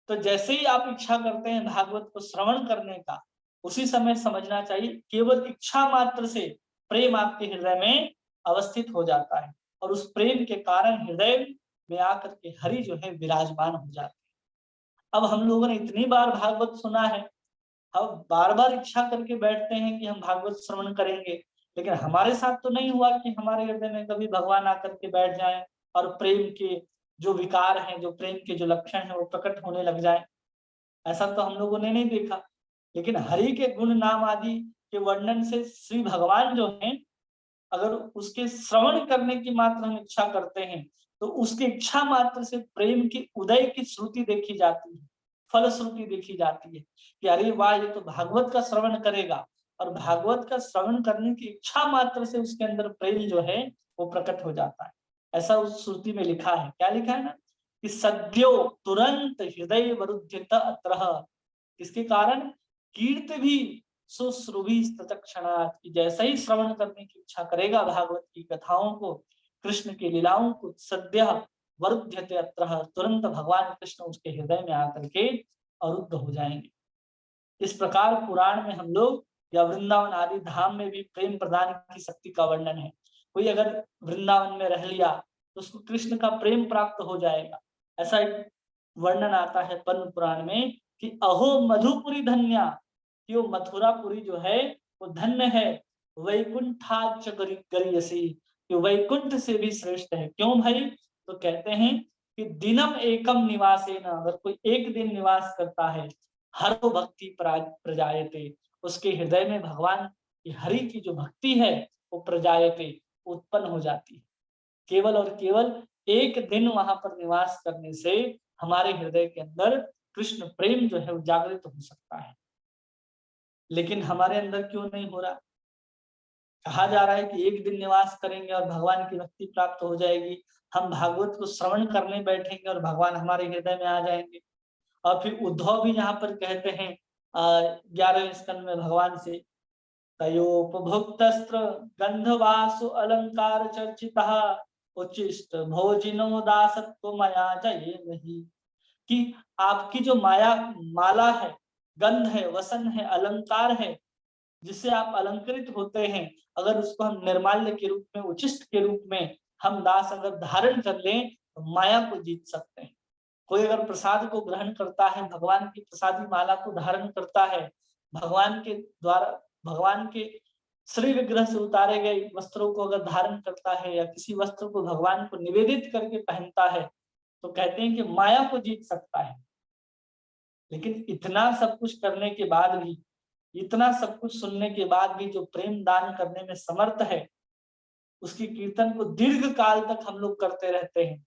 तो जैसे ही आप इच्छा करते हैं भागवत को श्रवण करने का, उसी समय समझना चाहिए केवल इच्छा मात्र से प्रेम आपके हृदय में अवस्थित हो जाता है और उस प्रेम के कारण हृदय में आकर के हरि जो है विराजमान हो जाते हैं। अब हम लोगों ने इतनी बार भागवत सुना है, हम बार बार इच्छा करके बैठते हैं कि हम भागवत श्रवण करेंगे, लेकिन हमारे साथ तो नहीं हुआ कि हमारे हृदय में कभी भगवान आकर के बैठ जाएं और प्रेम के जो विकार हैं, जो प्रेम के जो लक्षण हैं वो प्रकट होने लग जाए। ऐसा तो हम लोगों ने नहीं देखा। लेकिन हरि के गुण नाम आदि के वर्णन से श्री भगवान जो हैं, अगर उसके श्रवण करने की मात्र हम इच्छा करते हैं तो उसकी इच्छा मात्र से प्रेम की उदय की श्रुति देखी जाती है, फल श्रुति देखी जाती है कि अरे वाह, ये तो भागवत का श्रवण करेगा। और भागवत का श्रवण करने की इच्छा मात्र से उसके अंदर प्रेम जो है वो प्रकट हो जाता है। ऐसा उस श्रुति में लिखा है। क्या लिखा है ना कि सद्यो तुरंत हृदय वरुध्यत अत्रः। इसके कारण कीर्ति भी शुश्रुभि तत्क्षणात्, कि जैसे ही श्रवण करने की इच्छा करेगा भागवत की कथाओं को, कृष्ण की लीलाओं को, सद्य वरुध्यते अत्रः, तुरंत भगवान कृष्ण उसके हृदय में आकर के अरुद्ध हो जाएंगे। इस प्रकार पुराण में हम लोग या वृंदावन आदि धाम में भी प्रेम प्रदान की शक्ति का वर्णन है। कोई अगर वृंदावन में रह लिया तो उसको कृष्ण का प्रेम प्राप्त हो जाएगा। ऐसा एक वर्णन आता है पद्म पुराण में कि अहो मधुपुरी धन्या, कि वो मथुरापुरी जो है वो धन्य है। वैकुंठाच गरीयसी, कि वैकुंठ से भी श्रेष्ठ है। क्यों भाई? तो कहते हैं कि दिनम एकम निवासेन, अगर कोई एक दिन निवास करता है, हर भक्ति प्रजायते, उसके हृदय में भगवान की हरि की जो भक्ति है वो प्रजायते, उत्पन्न हो जाती है। केवल और केवल एक दिन वहां पर निवास करने से हमारे हृदय के अंदर कृष्ण प्रेम जो है वो जागृत हो सकता है। लेकिन हमारे अंदर क्यों नहीं हो रहा? कहा जा रहा है कि एक दिन निवास करेंगे और भगवान की भक्ति प्राप्त हो जाएगी। हम भागवत को श्रवण करने बैठेंगे और भगवान हमारे हृदय में आ जाएंगे। और फिर उद्धव भी यहाँ पर कहते हैं 11वें स्कंद में भगवान से, तयोपभुक्तस्त्र गंधवासु अलंकार चर्चितः उच्चिष्ट भोजिनो दासत्व मया जये नहीं। कि आपकी जो माया माला है, गंध है, वसन है, अलंकार है, जिससे आप अलंकृत होते हैं, अगर उसको हम निर्माल्य के रूप में, उचिष्ट के रूप में हम दास अगर धारण कर लें तो माया को जीत सकते हैं। कोई अगर प्रसाद को ग्रहण करता है, भगवान की प्रसादी माला को धारण करता है, भगवान के द्वारा, भगवान के श्री विग्रह से उतारे गए वस्त्रों को अगर धारण करता है या किसी वस्त्र को भगवान को निवेदित करके पहनता है, तो कहते हैं कि माया को जीत सकता है। लेकिन इतना सब कुछ करने के बाद भी, इतना सब कुछ सुनने के बाद भी जो प्रेम दान करने में समर्थ है, उसकी कीर्तन को दीर्घ काल तक हम लोग करते रहते हैं,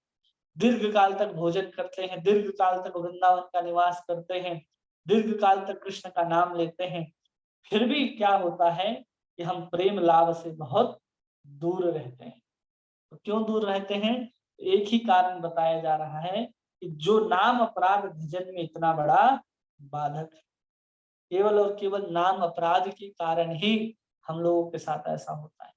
दीर्घ काल तक भोजन करते हैं, दीर्घ काल तक वृंदावन का निवास करते हैं, दीर्घ काल तक कृष्ण का नाम लेते हैं, फिर भी क्या होता है कि हम प्रेम लाभ से बहुत दूर रहते हैं। तो क्यों दूर रहते हैं? एक ही कारण बताया जा रहा है कि जो नाम अपराध भजन में इतना बड़ा बाधक है। केवल और केवल नाम अपराध के कारण ही हम लोगों के साथ ऐसा होता है।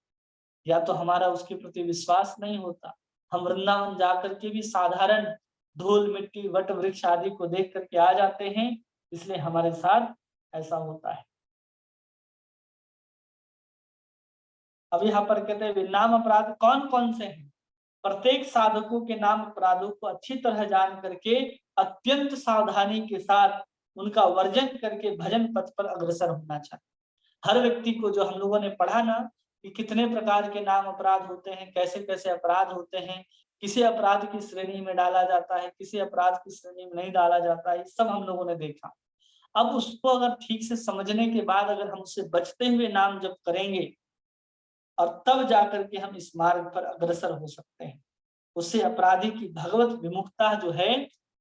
या तो हमारा उसके प्रति विश्वास नहीं होता, हम वृंदावन जाकर के भी साधारण धूल मिट्टी वट वृक्ष आदि को देख करके आ जाते हैं, इसलिए हमारे साथ ऐसा होता है। अब यहाँ पर कहते हैं नाम अपराध कौन कौन से हैं। प्रत्येक साधकों के नाम अपराधों को अच्छी तरह जान करके अत्यंत सावधानी के साथ उनका वर्जन करके भजन पथ पर अग्रसर होना चाहिए। हर व्यक्ति को, जो हम लोगों ने पढ़ा ना कि कितने प्रकार के नाम अपराध होते हैं, कैसे कैसे अपराध होते हैं, किसे अपराध की श्रेणी में डाला जाता है, किसे अपराध की श्रेणी में नहीं डाला जाता है, सब हम लोगों ने देखा। अब उसको अगर ठीक से समझने के बाद अगर हम उससे बचते हुए नाम जप करेंगे और तब जाकर के हम इस मार्ग पर अग्रसर हो सकते हैं, उससे अपराधी की भगवत विमुखता जो है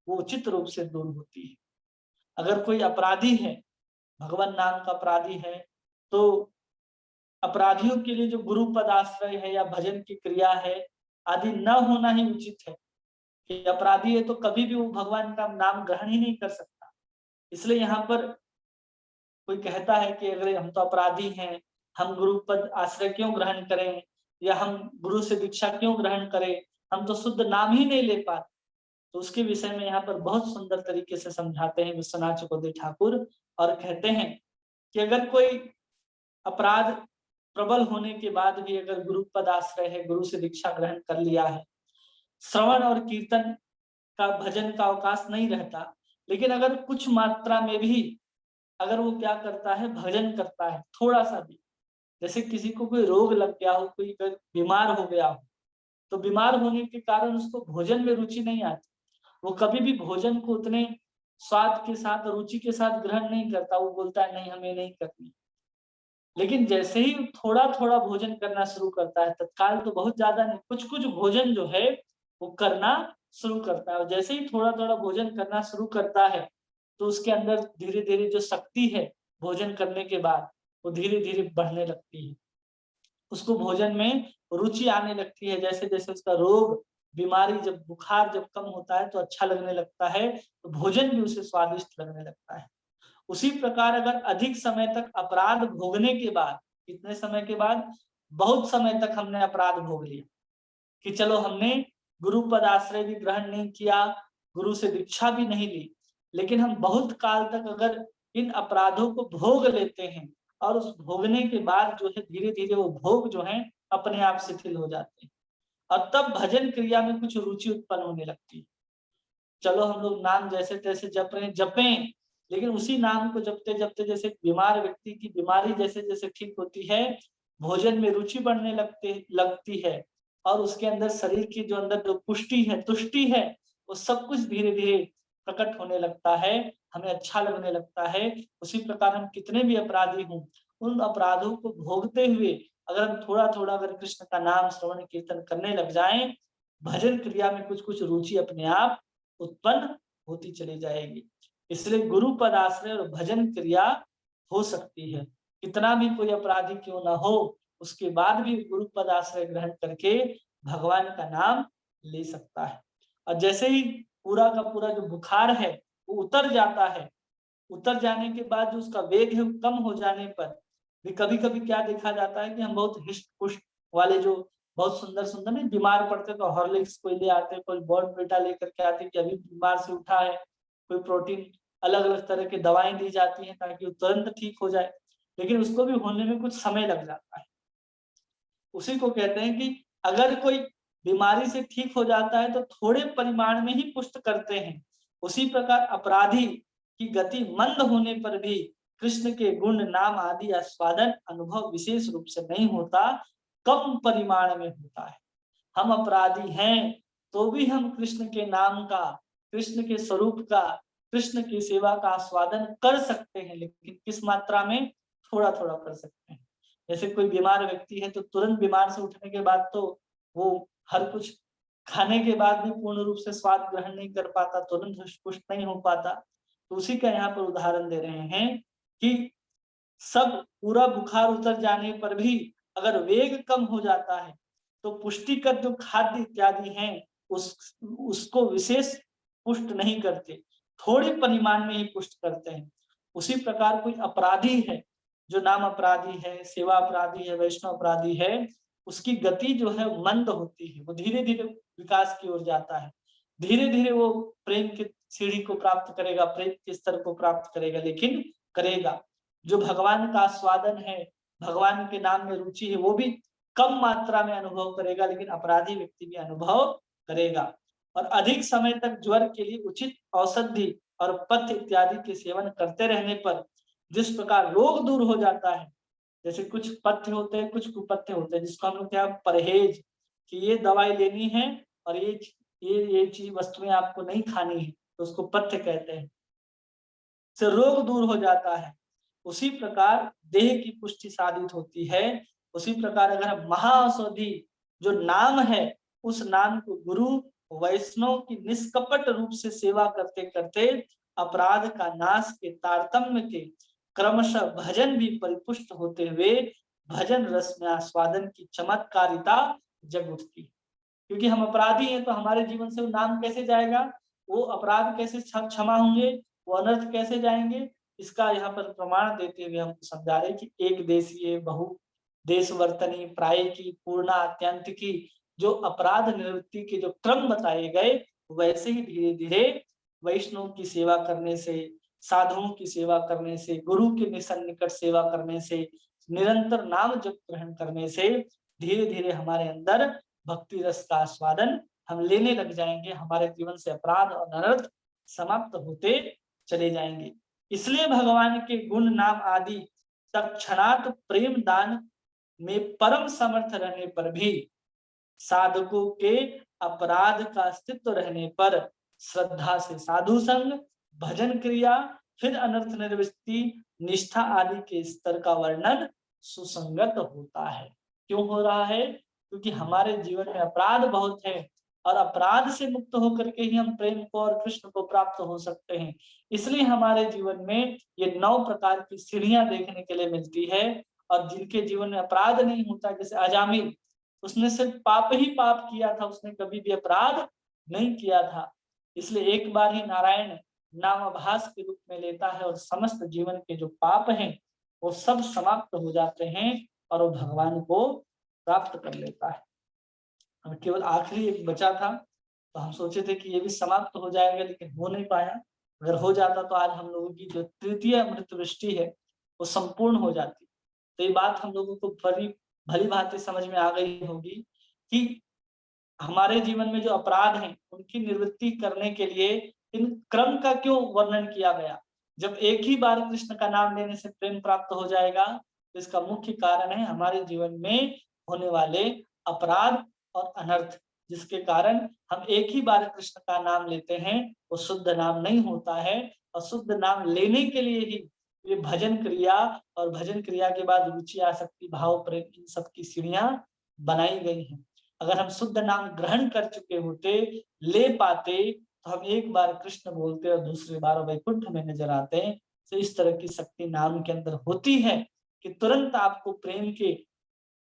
वो उचित रूप से दूर होती है। अगर कोई अपराधी है, भगवान नाम का अपराधी है, तो अपराधियों के लिए जो गुरु पद आश्रय है या भजन की क्रिया है आदि न होना ही उचित है। कि अपराधी है तो कभी भी वो भगवान का नाम ग्रहण ही नहीं कर सकता। इसलिए यहाँ पर कोई कहता है कि अगर हम तो अपराधी हैं, हम गुरु पद आश्रय क्यों ग्रहण करें, या हम गुरु से दीक्षा क्यों ग्रहण करें, हम तो शुद्ध नाम ही नहीं ले पाते। तो उसके विषय में यहाँ पर बहुत सुंदर तरीके से समझाते हैं विश्वनाथ चकोदे ठाकुर, और कहते हैं कि अगर कोई अपराध प्रबल होने के बाद भी अगर गुरु पद आश्रय है, गुरु से दीक्षा ग्रहण कर लिया है, श्रवण और कीर्तन का भजन का अवकाश नहीं रहता, लेकिन अगर कुछ मात्रा में भी अगर वो क्या करता है, भजन करता है थोड़ा सा भी, जैसे किसी को कोई रोग लग गया हो, कोई बीमार हो गया हो, तो बीमार होने के कारण उसको भोजन में रुचि नहीं आती, वो कभी भी भोजन को उतने स्वाद के साथ रुचि के साथ ग्रहण नहीं करता, वो बोलता है नहीं हमें नहीं करनी। लेकिन जैसे ही थोड़ा थोड़ा भोजन करना शुरू करता है, तत्काल तो बहुत ज्यादा नहीं, कुछ कुछ भोजन जो है वो करना शुरू करता है, और जैसे ही थोड़ा थोड़ा भोजन करना शुरू करता है तो उसके अंदर धीरे धीरे जो शक्ति है भोजन करने के बाद वो धीरे धीरे बढ़ने लगती है, उसको भोजन में रुचि आने लगती है। जैसे जैसे उसका रोग बीमारी जब बुखार जब कम होता है तो अच्छा लगने लगता है, तो भोजन भी उसे स्वादिष्ट लगने लगता है। उसी प्रकार अगर अधिक समय तक अपराध भोगने के बाद, कितने समय के बाद, बहुत समय तक हमने अपराध भोग लिया, कि चलो हमने गुरु पद आश्रय भी ग्रहण नहीं किया, गुरु से दीक्षा भी नहीं ली, लेकिन हम बहुत काल तक अगर इन अपराधों को भोग लेते हैं और उस भोगने के बाद जो है धीरे धीरे वो भोग जो है अपने आप शिथिल हो जाते हैं, और तब भजन क्रिया में कुछ रुचि उत्पन्न होने लगती है। चलो हम लोग नाम जैसे तैसे जप रहे हैं, जपें, लेकिन उसी नाम को जपते जपते जैसे बीमार व्यक्ति की बीमारी जैसे जैसे ठीक होती है, भोजन में रुचि बढ़ने लगती है, और उसके अंदर शरीर की जो अंदर जो पुष्टि है, तुष्टि है, वो सब कुछ धीरे धीरे प्रकट होने लगता है, हमें अच्छा लगने लगता है। उसी प्रकार हम कितने भी अपराधी हों, उन अपराधों को भोगते हुए अगर हम थोड़ा थोड़ा अगर कृष्ण का नाम श्रवण कीर्तन करने लग जाएं, भजन क्रिया में कुछ कुछ रुचि अपने आप उत्पन्न होती चली जाएगी। इसलिए गुरु पद आश्रय और भजन क्रिया हो सकती है, कितना भी कोई अपराधी क्यों ना हो, उसके बाद भी गुरु पद आश्रय ग्रहण करके भगवान का नाम ले सकता है। और जैसे ही पूरा का पूरा जो बुखार है वो उतर जाता है, उतर जाने के बाद जो उसका वेग है वो कम हो जाने पर भी कभी कभी क्या देखा जाता है कि हम बहुत हिष्ट पुष्ट वाले जो बहुत सुंदर सुंदर नहीं बीमार पड़ते तो हॉर्लिक्स कोई ले आते, कोई बॉर्नविटा लेकर के आते कि अभी बीमार से उठा है, कोई प्रोटीन अलग अलग तरह की दवाएं दी जाती हैं ताकि वो तुरंत ठीक हो जाए, लेकिन उसको भी होने में कुछ समय लग जाता है। उसी को कहते हैं कि अगर कोई बीमारी से ठीक हो जाता है तो थोड़े परिमाण में ही पुष्ट करते हैं, उसी प्रकार अपराधी की गति मंद होने पर भी कृष्ण के गुण नाम आदि आस्वादन अनुभव विशेष रूप से नहीं होता, कम परिमाण में होता है। हम अपराधी हैं तो भी हम कृष्ण के नाम का, कृष्ण के स्वरूप का, कृष्ण की सेवा का आस्वादन कर सकते हैं, लेकिन किस मात्रा में, थोड़ा थोड़ा कर सकते हैं। जैसे कोई बीमार व्यक्ति है तो तुरंत बीमार से उठने के बाद तो वो हर कुछ खाने के बाद भी पूर्ण रूप से स्वाद ग्रहण नहीं कर पाता, तुरंत पुष्ट नहीं हो पाता। तो उसी का यहाँ पर उदाहरण दे रहे हैं कि सब पूरा बुखार उतर जाने पर भी अगर वेग कम हो जाता है तो पुष्टिकर जो खाद्य इत्यादि हैं उसको विशेष पुष्ट नहीं करते, थोड़े परिमाण में ही पुष्ट करते हैं। उसी प्रकार कोई अपराधी है, जो नाम अपराधी है, सेवा अपराधी है, वैष्णव अपराधी है, उसकी गति जो है मंद होती है। वो धीरे धीरे विकास की ओर जाता है, धीरे धीरे वो प्रेम की सीढ़ी को प्राप्त करेगा, प्रेम के स्तर को प्राप्त करेगा, लेकिन करेगा। जो भगवान का आस्वादन है, भगवान के नाम में रुचि है, वो भी कम मात्रा में अनुभव करेगा, लेकिन अपराधी व्यक्ति भी अनुभव करेगा। और अधिक समय तक ज्वर के लिए उचित औषधि और पथ्य इत्यादि के सेवन करते रहने पर जिस प्रकार रोग दूर हो जाता है, जैसे कुछ पथ्य होते हैं, कुछ कुपथ्य होते हैं, जिसको हम लोग क्या परहेज, कि ये दवाई लेनी है और ये चीज वस्तुएं आपको नहीं खानी है, तो उसको पथ्य कहते हैं, से रोग दूर हो जाता है। उसी प्रकार देह की पुष्टि साधित होती है। उसी प्रकार अगर हम महाऔषधि जो नाम है, उस नाम को गुरु वैष्णव की निष्कपट रूप से सेवा करते करते अपराध का नाश के तारतम्य के क्रमशः भजन भी परिपुष्ट होते हुए भजन रस में आस्वादन की चमत्कारिता जग उठती। क्योंकि हम अपराधी हैं, तो हमारे जीवन से वो नाम कैसे जाएगा, वो अपराध कैसे क्षमा होंगे, वो अनर्थ कैसे जाएंगे। इसका यहाँ पर प्रमाण देते हुए हम समझा रहे कि एक देशीय बहु देश वर्तनी प्राय की पूर्णा अत्यंत की जो अपराध निवृत्ति के जो क्रम बताए गए, वैसे ही धीरे धीरे वैष्णव की सेवा करने से, साधुओं की सेवा करने से, गुरु के निकट सेवा करने से, निरंतर नाम जप ग्रहण करने से धीरे धीरे हमारे अंदर भक्ति रस का आस्वादन हम लेने लग जाएंगे। हमारे जीवन से अपराध और अनर्थ समाप्त होते चले जाएंगे। इसलिए भगवान के गुण नाम आदि तत्क्षणात प्रेम दान में परम समर्थ रहने पर भी साधकों के अपराध का अस्तित्व रहने पर श्रद्धा से साधु संग, भजन क्रिया, फिर अनर्थ निवृत्ति, निष्ठा आदि के स्तर का वर्णन सुसंगत होता है। क्यों हो रहा है? क्योंकि हमारे जीवन में अपराध बहुत है और अपराध से मुक्त होकर के ही हम प्रेम को और कृष्ण को प्राप्त हो सकते हैं। इसलिए हमारे जीवन में ये 9 प्रकार की सीढ़ियां देखने के लिए मिलती है। और जिनके जीवन में अपराध नहीं होता, जैसे अजामिल, उसने सिर्फ पाप ही पाप किया था, उसने कभी भी अपराध नहीं किया था। इसलिए एक बार ही नारायण नामाभास के रूप में लेता है और समस्त जीवन के जो पाप हैं वो सब समाप्त हो जाते हैं और वो भगवान को प्राप्त कर लेता है। हम केवल आखिरी एक बचा था, तो हम सोचे थे कि ये भी समाप्त हो जाएगा, लेकिन हो नहीं पाया। अगर हो जाता तो आज हम लोगों की जो तृतीय अमृत वृष्टि है वो संपूर्ण हो जाती। तो ये बात हम लोगों को भली भांति समझ में आ गई होगी कि हमारे जीवन में जो अपराध हैं उनकी निवृत्ति करने के लिए इन क्रम का क्यों वर्णन किया गया। जब एक ही बार कृष्ण का नाम लेने से प्रेम प्राप्त हो जाएगा, तो इसका मुख्य कारण है हमारे जीवन में होने वाले अपराध और अनर्थ, जिसके कारण हम एक ही बार कृष्ण का नाम लेते हैं, वो शुद्ध नाम नहीं होता है। और शुद्ध नाम लेने के लिए ही ये भजन क्रिया और भजन क्रिया के बाद रुचि आसक्ति भाव प्रेम इन सब की सीढ़ियां बनाई गई हैं। अगर हम शुद्ध नाम ग्रहण कर चुके होते, ले पाते, तो हम एक बार कृष्ण बोलते और दूसरी बार वैकुंठ में नजर आते। तो इस तरह की शक्ति नाम के अंदर होती है कि तुरंत आपको प्रेम के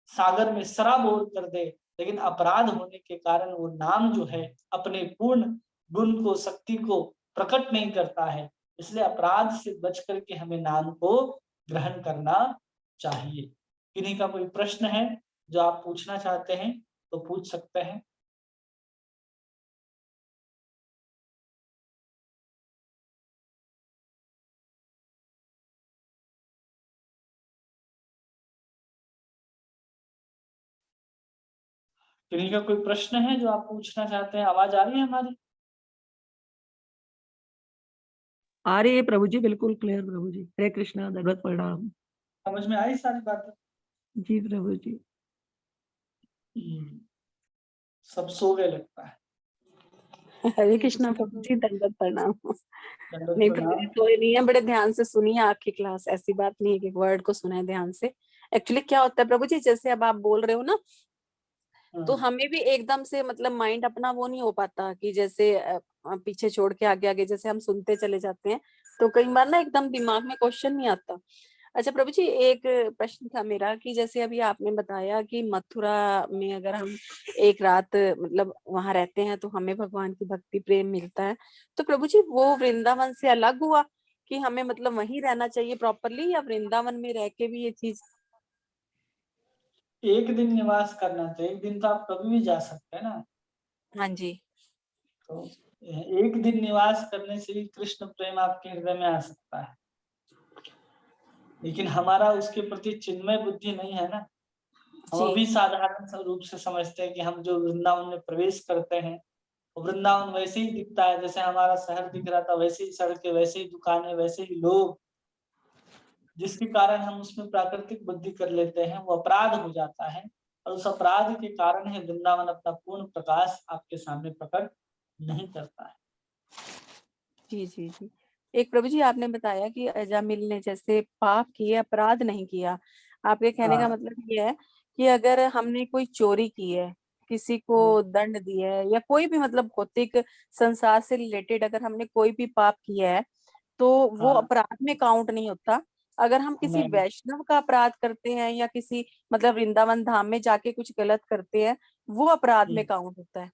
सागर में सराबोर कर दे। लेकिन अपराध होने के कारण वो नाम जो है अपने पूर्ण गुण को, शक्ति को प्रकट नहीं करता है। इसलिए अपराध से बच करके हमें नाम को ग्रहण करना चाहिए। किन्हीं का कोई प्रश्न है जो आप पूछना चाहते हैं तो पूछ सकते हैं। किन्हीं का कोई प्रश्न है जो आप पूछना चाहते हैं? आवाज आ रही है हमारी? आ रही है प्रभु जी, बिल्कुल क्लियर प्रभु जी। हरे कृष्णा, दंडवत प्रणाम। समझ में आई सारी बातें? जी प्रभु जी। सब सो गए लगता है। हरे कृष्णा प्रभु जी, दंडवत प्रणाम। दंडवत नहीं प्रभु जी, प्रणाम। सोए नहीं है, बड़े ध्यान से सुनिए आपकी क्लास। ऐसी बात नहीं है कि वर्ड को सुना है ध्यान से। एक्चुअली क्या होता है प्रभु जी, जैसे अब आप बोल रहे हो ना, तो हमें भी एकदम से मतलब माइंड अपना वो नहीं हो पाता कि जैसे पीछे छोड़ के आगे आगे जैसे हम सुनते चले जाते हैं, तो कई बार ना एकदम दिमाग में क्वेश्चन नहीं आता। अच्छा प्रभु जी, एक प्रश्न था मेरा कि जैसे अभी आपने बताया कि मथुरा में अगर हम एक रात मतलब वहां रहते हैं तो हमें भगवान की भक्ति प्रेम मिलता है। तो प्रभु जी वो वृंदावन से अलग हुआ कि हमें मतलब वहीं रहना चाहिए प्रॉपरली, या वृंदावन में रह के भी ये चीज? एक दिन निवास करना तो एक दिन तो आप कभी भी जा सकते हैं ना। हाँ जी। तो एक दिन निवास करने से ही कृष्ण प्रेम आपके हृदय में आ सकता है, लेकिन हमारा उसके प्रति चिन्मय बुद्धि नहीं है ना। हम जी। अभी साधारण रूप से समझते हैं कि हम जो वृंदावन में प्रवेश करते हैं, वृंदावन वैसे ही दिखता है जैसे हमारा शहर दिख रहा था, वैसे ही सड़कें, वैसे ही दुकानें, वैसे ही लोग, जिसके कारण हम उसमें प्राकृतिक बुद्धि कर लेते हैं, वो अपराध हो जाता है। और उस अपराध के कारण है वृंदावन अपना पूर्ण प्रकाश आपके सामने प्रकट नहीं करता है। जी जी जी। एक प्रभु जी आपने बताया कि अजामिल ने जैसे पाप किए, अपराध नहीं किया। आपके कहने का हाँ, मतलब ये है कि अगर हमने कोई चोरी की है, किसी को दंड दिया है, या कोई भी मतलब भौतिक संसार से रिलेटेड अगर हमने कोई भी पाप किया है, तो वो हाँ, अपराध में काउंट नहीं होता। अगर हम किसी नहीं, वैष्णव का अपराध करते हैं या किसी मतलब वृंदावन धाम में जाके कुछ गलत करते हैं, वो अपराध में काउंट होता है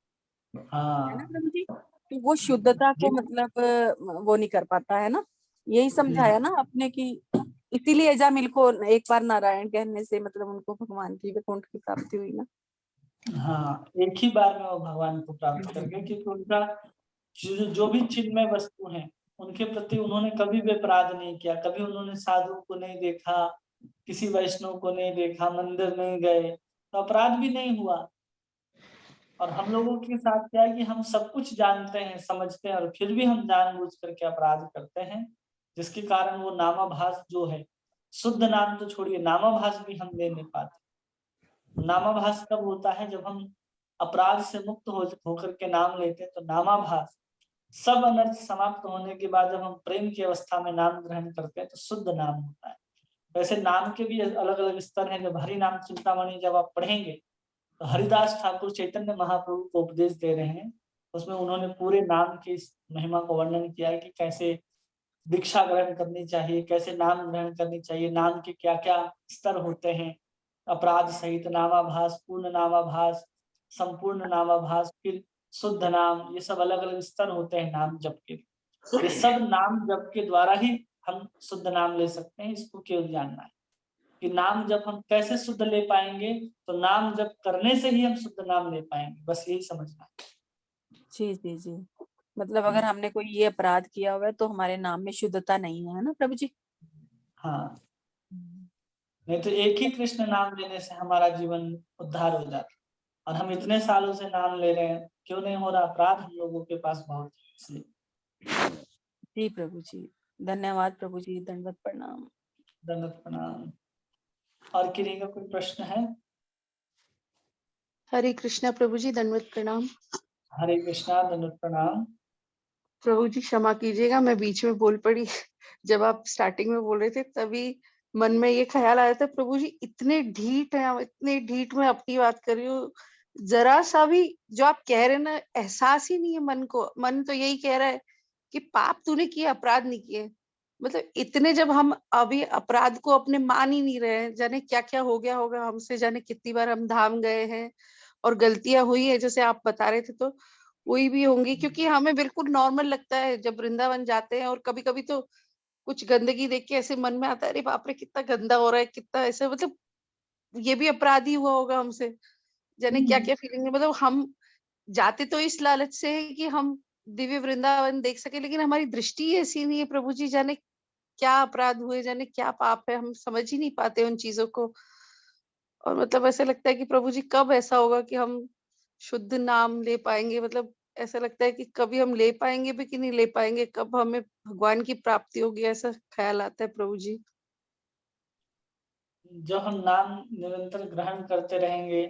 ना हाँ, प्रभु जी? तो वो शुद्धता को जी, मतलब वो नहीं कर पाता है ना। यही जी, समझाया ना आपने कि इसीलिए अजामिल को एक बार नारायण कहने से मतलब उनको भगवान की वैकुंठ की प्राप्ति हुई ना। हाँ, एक ही बार में वो भगवान को प्राप्त कर गए, क्योंकि उनका जो भी चिन्मय वस्तु हैं, उनके प्रति उन्होंने कभी भी अपराध नहीं किया। कभी उन्होंने साधु को नहीं देखा, किसी वैष्णव को नहीं देखा, मंदिर नहीं गए, तो अपराध भी नहीं हुआ। और हम लोगों के साथ क्या है कि हम सब कुछ जानते हैं, समझते हैं, और फिर भी हम जानबूझ करके अपराध करते हैं, जिसके कारण वो नामाभास जो है, शुद्ध नाम तो छोड़िए, नामाभास भी हम ले नहीं पाते। नामाभास कब होता है? जब हम अपराध से मुक्त होकर के नाम लेते हैं, तो नामाभास सब अनर्थ समाप्त होने के बाद जब हम प्रेम की अवस्था में नाम ग्रहण करते हैं, तो शुद्ध नाम होता है। वैसे नाम के भी अलग अलग स्तर हैं। जब हरि नाम चिंतामणि जब आप पढ़ेंगे, तो हरिदास ठाकुर चैतन्य महाप्रभु को उपदेश दे रहे हैं, उसमें उन्होंने पूरे नाम की इस महिमा को वर्णन किया है कि कैसे दीक्षा ग्रहण करनी चाहिए, कैसे नाम ग्रहण करनी चाहिए, नाम के क्या क्या स्तर होते हैं, अपराध सहित नामाभास, पूर्ण नामाभास, संपूर्ण नामाभास, फिर शुद्ध नाम, ये सब अलग अलग स्तर होते हैं नाम जप के। ये सब नाम जप के द्वारा ही हम शुद्ध नाम ले सकते हैं, इसको केवल जानना है कि नाम जप हम कैसे शुद्ध ले पाएंगे। तो नाम जप करने से ही हम शुद्ध नाम ले पाएंगे, बस यही समझना जी जी जी। मतलब है। अगर हमने कोई ये अपराध किया हुआ है तो हमारे नाम में शुद्धता नहीं है ना प्रभु जी? हाँ, नहीं तो एक ही कृष्ण नाम लेने से हमारा जीवन उद्धार हो जाता है। और हम इतने सालों से नाम ले रहे हैं, क्यों नहीं हो रहा? अपराध हम लोगों के पास बहुत है, इसलिए। जी प्रभु जी। धन्यवाद प्रभु जी, दंडवत प्रणाम। दंडवत प्रणाम। और किसी का कोई प्रश्न है? हरे कृष्णा प्रभु जी, दंडवत प्रणाम। हरे कृष्णा, दंडवत प्रणाम। प्रभु जी क्षमा कीजिएगा, मैं बीच में बोल पड़ी। जब आप स्टार्टिंग में बोल रहे थे तभी मन में ये ख्याल आया था, प्रभु जी इतने ढीठ हैं, इतने ढीठ में अपनी बात कर रही हूँ। जरा सा भी जो आप कह रहे हैं ना, एहसास ही नहीं है मन को। मन तो यही कह रहा है कि पाप तूने किया, अपराध नहीं किए। मतलब इतने जब हम अभी अपराध को अपने मान ही नहीं रहे हैं, जाने क्या क्या हो गया होगा हमसे, जाने कितनी बार हम धाम गए हैं और गलतियां हुई है, जैसे आप बता रहे थे, तो हुई भी होंगी। क्योंकि हमें बिल्कुल नॉर्मल लगता है जब वृंदावन जाते हैं, और कभी कभी तो कुछ गंदगी देख के ऐसे मन में आता है, अरे बाप रे कितना गंदा हो रहा है, कितना ऐसा, मतलब ये भी अपराध ही हुआ होगा हमसे। जाने क्या क्या फीलिंग है। मतलब हम जाते तो इस लालच से है कि हम दिव्य वृंदावन देख सके, लेकिन हमारी दृष्टि ऐसी नहीं है प्रभु जी। जाने क्या अपराध हुए, जाने क्या पाप है, हम समझ ही नहीं पाते उन चीजों को। और मतलब ऐसा लगता है कि प्रभु जी कब ऐसा होगा कि हम शुद्ध नाम ले पाएंगे। मतलब ऐसा लगता है कि कभी हम ले पाएंगे भी कि नहीं ले पाएंगे, कब हमें भगवान की प्राप्ति होगी, ऐसा ख्याल आता है प्रभु जी। जब हम नाम निरंतर ग्रहण करते रहेंगे,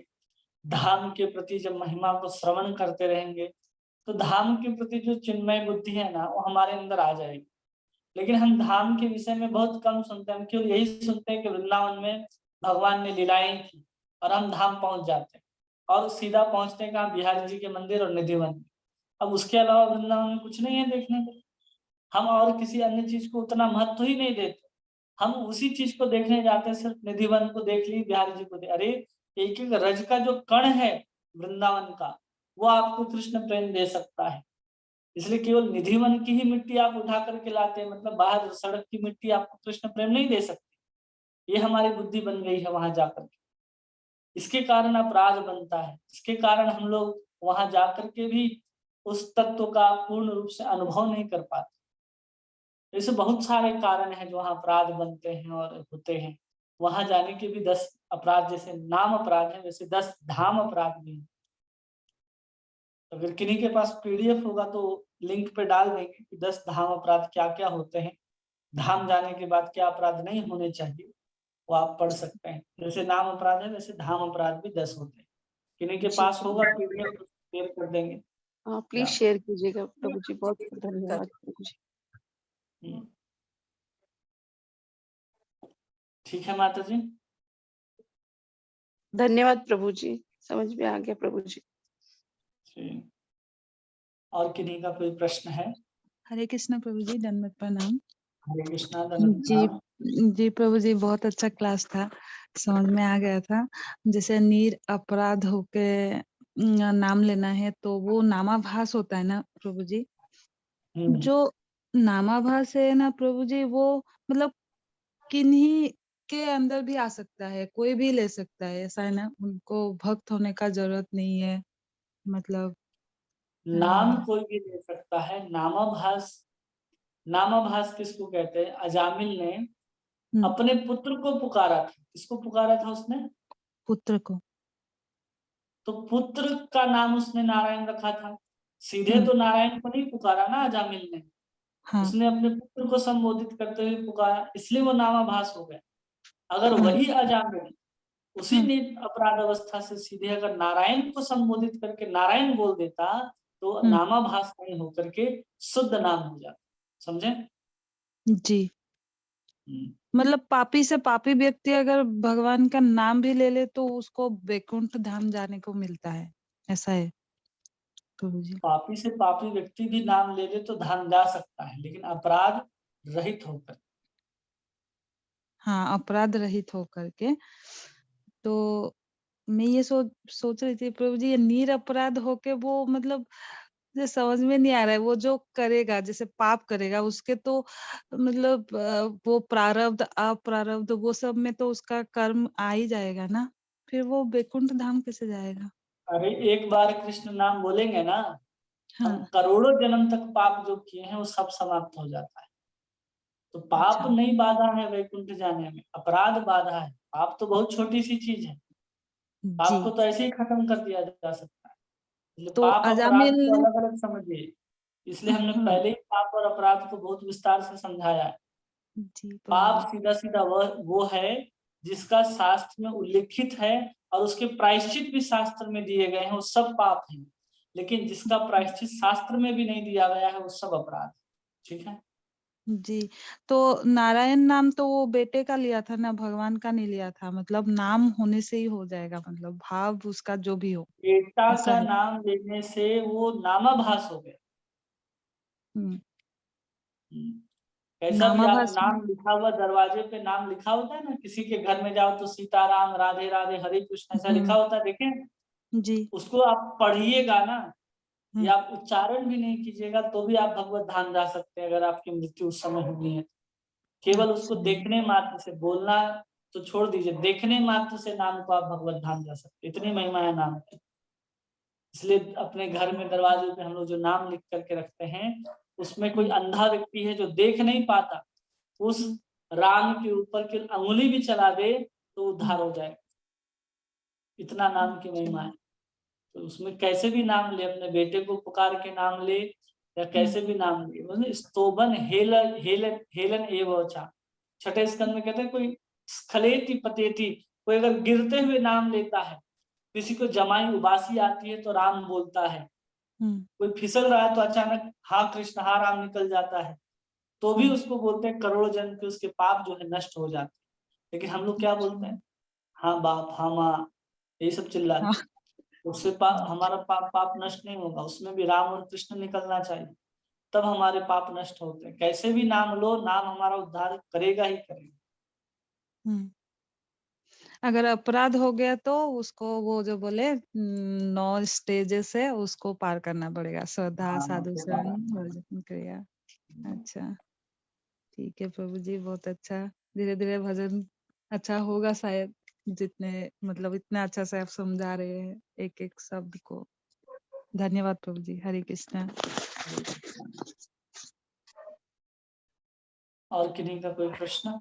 धाम के प्रति जब महिमा को श्रवण करते रहेंगे, तो धाम के प्रति जो चिन्मय बुद्धि है ना, वो हमारे अंदर आ जाएगी। लेकिन हम धाम के विषय में बहुत कम सुनते हैं। हम केवल यही सुनते हैं कि वृंदावन में भगवान ने लीलाएं की, और हम धाम पहुंच जाते हैं और सीधा पहुंचते हैं कहाँ? बिहारी जी के मंदिर और निधिवन में। अब उसके अलावा वृंदावन में कुछ नहीं है देखने को। हम और किसी अन्य चीज को उतना महत्व ही नहीं देते। हम उसी चीज को देखने जाते हैं, सिर्फ निधिवन को देख ली, बिहारी जी को अरे एक एक रज का जो कण है वृंदावन का, वो आपको कृष्ण प्रेम दे सकता है। इसलिए केवल निधिवन की ही मिट्टी आप उठा करके लाते हैं, मतलब बाहर सड़क की मिट्टी आपको कृष्ण प्रेम नहीं दे सकती। ये हमारी बुद्धि बन गई है वहां जाकर के, इसके कारण अपराध बनता है, इसके कारण हम लोग वहां जाकर के भी उस तत्व का पूर्ण रूप से अनुभव नहीं कर पाते। ऐसे बहुत सारे कारण हैं जो वहाँ अपराध बनते हैं और होते हैं। वहां जाने के भी 10 अपराध, जैसे नाम अपराध है वैसे 10 धाम अपराध भी हैं। अगर किन्हीं के पास पीडीएफ होगा तो लिंक पे डाल देंगे कि 10 धाम अपराध क्या क्या होते हैं, धाम जाने के बाद क्या अपराध नहीं होने चाहिए, वो आप पढ़ सकते हैं। जैसे नाम अपराध है वैसे धाम अपराध भी 10 होते हैं। किन्हीं के जी पास होगा पीडीएफ तो शेयर कर देंगे। हाँ, प्लीज शेयर कीजिएगा प्रभु जी, बहुत धन्यवाद प्रभु जी। ठीक है माता जी, धन्यवाद प्रभु जी, समझ में आ गया प्रभु जी। और किन्हीं का कोई प्रश्न है? हरे कृष्ण प्रभु जी, दंडवत प्रणाम। हरे कृष्णा, दंडवत जी प्रणाम। जी प्रभु जी, बहुत अच्छा क्लास था, समझ में आ गया था। जैसे निर अपराध होके नाम लेना है तो वो नामाभास होता है ना प्रभु जी। जो नामाभास है ना प्रभु जी, वो मतलब किन्हीं के अंदर भी आ सकता है, कोई भी ले सकता है, ऐसा है ना? उनको भक्त होने का जरूरत नहीं है, मतलब नाम कोई भी ले सकता है। नामाभास, नामाभास किसको कहते हैं? अजामिल ने अपने पुत्र को पुकारा था। किसको पुकारा था उसने? पुत्र को। तो पुत्र का नाम उसने नारायण रखा था। सीधे तो नारायण को नहीं पुकारा ना अजामिल ने, हाँ उसने अपने पुत्र को संबोधित करते हुए पुकारा, इसलिए वो नामाभास हो गया। अगर वही अजामिल उसी ने अपराध अवस्था से सीधे अगर नारायण को संबोधित करके नारायण बोल देता तो नामाभास नहीं होकर के शुद्ध नाम हो जाता। समझे? जी। मतलब पापी से पापी व्यक्ति अगर भगवान का नाम भी ले ले तो उसको वैकुंठ धाम जाने को मिलता है, ऐसा है प्रभु जी। पापी से पापी व्यक्ति भी नाम ले ले तो धाम जा सकता है, लेकिन अपराध रहित होकर। हाँ, अपराध रहित होकर के। तो मैं ये सोच रही थी प्रभु जी, ये निरपराध होके वो मतलब मुझे समझ में नहीं आ रहा है, वो जो करेगा जैसे पाप करेगा उसके तो मतलब वो प्रारब्ध अप्रारब्ध वो सब में तो उसका कर्म आ ही जाएगा ना, फिर वो वैकुंठ धाम कैसे जाएगा? अरे एक बार कृष्ण नाम बोलेंगे ना, हम हाँ। करोड़ों जन्म तक पाप जो किए हैं वो सब समाप्त हो जाता है। तो पाप अच्छा। नहीं बाधा है वैकुंठ जाने में, अपराध बाधा है। पाप तो बहुत छोटी सी चीज है, पाप को जी। तो ऐसे ही खत्म कर दिया जा सकता है। इसलिए तो पाप अपराध अजामिल को ने अलग अलग समझिए। इसलिए हमने हाँ, पहले ही पाप और अपराध को बहुत विस्तार से समझाया है। जी प्रभु जी। पाप सीधा सीधा वो है जिसका शास्त्र में उल्लिखित है और उसके प्रायश्चित भी शास्त्र में दिए गए हैं, वो सब पाप हैं। लेकिन जिसका प्रायश्चित शास्त्र में भी नहीं दिया गया है वो सब अपराध। ठीक है जी, तो नारायण नाम तो वो बेटे का लिया था ना, भगवान का नहीं लिया था, मतलब नाम होने से ही हो जाएगा, मतलब भाव उसका जो भी हो, बेटा ऐसा का है। नाम लेने से वो नामाभास हो गया। हम्म। कैसा भी आप नामाभास नाम लिखा हुआ दरवाजे पे नाम लिखा होता है ना, किसी के घर में जाओ तो सीताराम राधे राधे हरे कृष्ण ऐसा लिखा होता है, देखें? जी। उसको आप पढ़िएगा ना, हम्म। या आप उच्चारण भी नहीं कीजिएगा तो भी आप भगवत धाम जा सकते हैं, अगर आपकी मृत्यु उस समय होनी है। केवल उसको अच्छा। देखने मात्र से, बोलना तो छोड़ दीजिए, देखने मात्र से नाम को आप भगवत धाम जा सकते, इतनी महिमा है नाम की। इसलिए अपने घर में दरवाजे पे हम लोग जो नाम लिख करके रखते हैं, उसमें कोई अंधा व्यक्ति है जो देख नहीं पाता, उस राम के ऊपर की अंगुली भी चला दे तो उद्धार हो जाए। इतना नाम की महिमा है। तो उसमें कैसे भी नाम ले, अपने बेटे को पुकार के नाम ले या कैसे भी नाम ले, मतलब स्तोभन हेलन हेलन हेलन एवचा। छठे स्कंद में कहते हैं कोई स्खलेति पतेति, कोई अगर गिरते हुए नाम लेता है, किसी को जमाई उबासी आती है तो राम बोलता है, कोई फिसल रहा है तो अचानक हाँ कृष्ण हाँ राम निकल जाता है, तो भी उसको बोलते हैं करोड़ों जन्म के उसके पाप जो है नष्ट हो जाते हैं। लेकिन हम लोग क्या बोलते हैं? हाँ बाप हाँ माँ, यही सब चिल्लाते हैं। उससे हमारा पाप नष्ट नहीं होगा, उसमें भी राम और कृष्ण निकलना चाहिए, तब हमारे पाप नष्ट होते हैं। कैसे भी नाम लो, नाम हमारा उद्धार करेगा ही करेगा। अगर अपराध हो गया तो उसको वो जो बोले 9 स्टेजेस है उसको पार करना पड़ेगा। श्रद्धा, हाँ, साधु उसके शरण, बाद भजन क्रिया। अच्छा, ठीक है प्रभु जी, बहुत अच्छा। धीरे धीरे भजन अच्छा होगा शायद, जितने मतलब इतना अच्छा से आप समझा रहे हैं एक एक शब्द को। धन्यवाद प्रभु जी। हरे कृष्णा। और किन्हीं का कोई प्रश्न?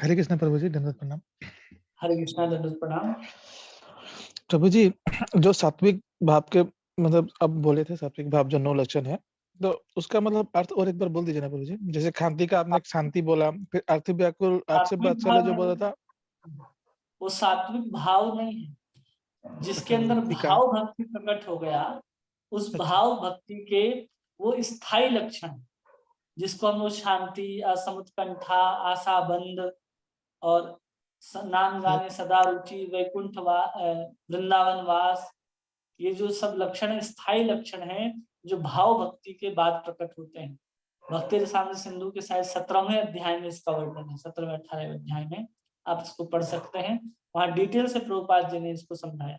हरे कृष्ण प्रभु जी, दंडवत प्रणाम। हरे कृष्णा, दंडवत प्रणाम। प्रभु जी, जो सात्विक भाव के मतलब अब बोले थे, सात्विक भाव जो 9 लक्षण है, तो उसका मतलब अर्थ और एक बार बोल दीजिए ना प्रभु जी। जैसे शांति का आपने शांति बोला, फिर अर्थ व्याकुल, आक्षेप सात्विक वात्सल्य जो भाव बोला था, वो सात्विक भाव नहीं है, जिसके अंदर भक्ति का। भाव भक्ति प्रकट हो गया, उस अच्छा। भाव भक्ति के वो स्थायी लक्षण, जिसको हम लोग शांति, असमुत्कंठा, आशाबंध और नाम गाने सदा रुचि, वैकुंठ वृंदावन वास, ये जो सब लक्षण है स्थायी लक्षण है, जो भाव भक्ति के बाद प्रकट होते हैं। भक्ति रसामृत सिंधु के शायद 17वें अध्याय में इसका वर्णन है, 17वें 18वें अध्याय में आप इसको पढ़ सकते हैं। वहां डिटेल से प्रभुपाद जी ने इसको समझाया।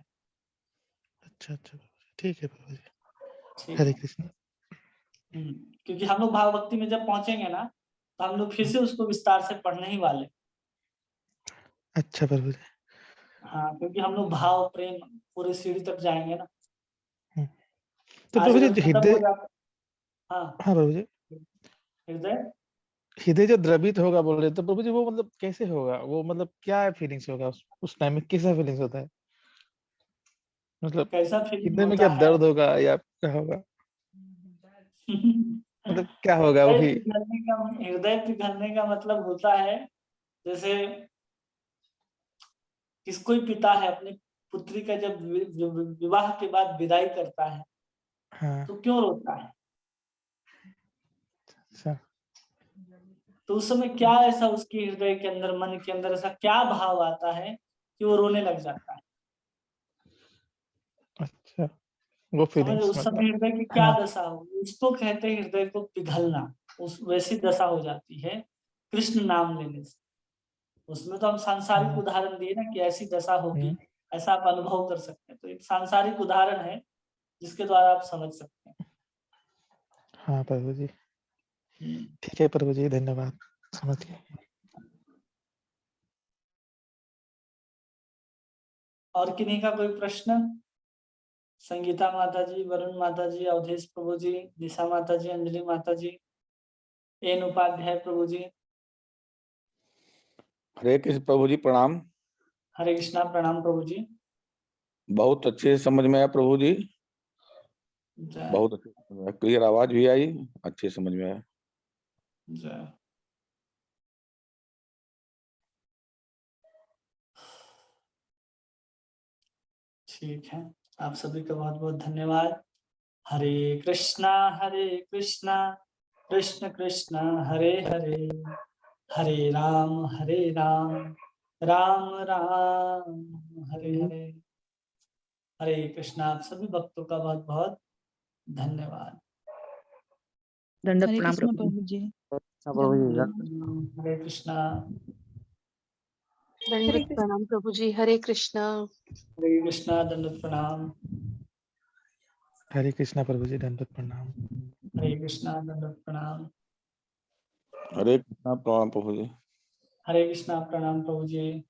अच्छा अच्छा, ठीक है प्रभु जी। ठीक हरे है। कृष्ण। क्योंकि हम लोग भाव भक्ति में जब पहुंचेंगे ना, तो हम लोग फिर से उसको विस्तार से पढ़ने ही वाले। अच्छा प्रभु जी। हाँ, क्योंकि हम लोग भाव प्रेम पूरे सीढ़ी तक जाएंगे ना। तो आज प्रभु जी, अगर खत्म हो हृदय, जाता, हाँ हाँ प्रभु जी, हृदय, हृदय जो द्रवित होगा बोल रहे, तो प्रभु जी वो मतलब कैसे होगा? वो मतलब क्या फीलिंग्स होगा उस टाइम में? कैसा फीलिंग्स होता है? मतलब कैसा फीलिंग हृदय में होता क्या है? दर्द होगा या क्या होगा? मतलब क्या होगा वो भी? हृदय पिघलने का मतलब होता है, जैसे किस कोई पिता है अपनी पुत्री का जब विवाह के बाद विदाई करता है, हाँ। तो क्यों रोता है? अच्छा। तो उस समय क्या ऐसा उसके हृदय के अंदर, मन के अंदर ऐसा क्या भाव आता है कि वो रोने लग जाता है? अच्छा, वो समझ, फीलिंग्स उस मतलब। समय हृदय की क्या हाँ। दशा होगी, उसको कहते हैं हृदय को पिघलना। उस वैसी दशा हो जाती है कृष्ण नाम लेने से। उसमें तो हम सांसारिक हाँ। उदाहरण दिए ना कि ऐसी दशा होगी, हम्म। ऐसा आप अनुभव कर सकते हैं। तो एक सांसारिक उदाहरण है जिसके द्वारा आप समझ सकते हैं। हाँ प्रभु जी, हम्म। ठीक है प्रभु जी, धन्यवाद, समझ गए। और किन्हीं का कोई प्रश्न? संगीता माता जी, वरुण माता जी, अवधेश प्रभु जी, दिशा माता जी, अंजलि माता जी, एन उपाध्याय प्रभु जी। हरे कृष्ण प्रभु जी, प्रणाम। हरे कृष्णा, प्रणाम प्रभु जी। बहुत अच्छे से समझ में आया प्रभु जी, जय बहुत अच्छे से समझ में आया, क्लियर आवाज भी आई, अच्छे समझ में आया। जय। ठीक है, आप सभी का बहुत बहुत धन्यवाद। हरे कृष्णा कृष्ण कृष्ण हरे हरे, हरे राम राम राम हरे हरे। हरे कृष्णा। आप सभी भक्तों का बहुत बहुत धन्यवाद। दंडवत हरे प्रणाम कृष्ण प्रभु जी। प्रभु जी। प्रभु जी, हरे कृष्णा। दंडवत प्रणाम प्रभु जी। हरे कृष्णा। हरे कृष्णा, दंडवत प्रणाम। हरे कृष्णा प्रभु जी, दंडवत प्रणाम। हरे कृष्णा, दंडवत प्रणाम। हरे कृष्णा, प्रणाम प्रभु जी। हरे कृष्णा, प्रणाम प्रभु जी।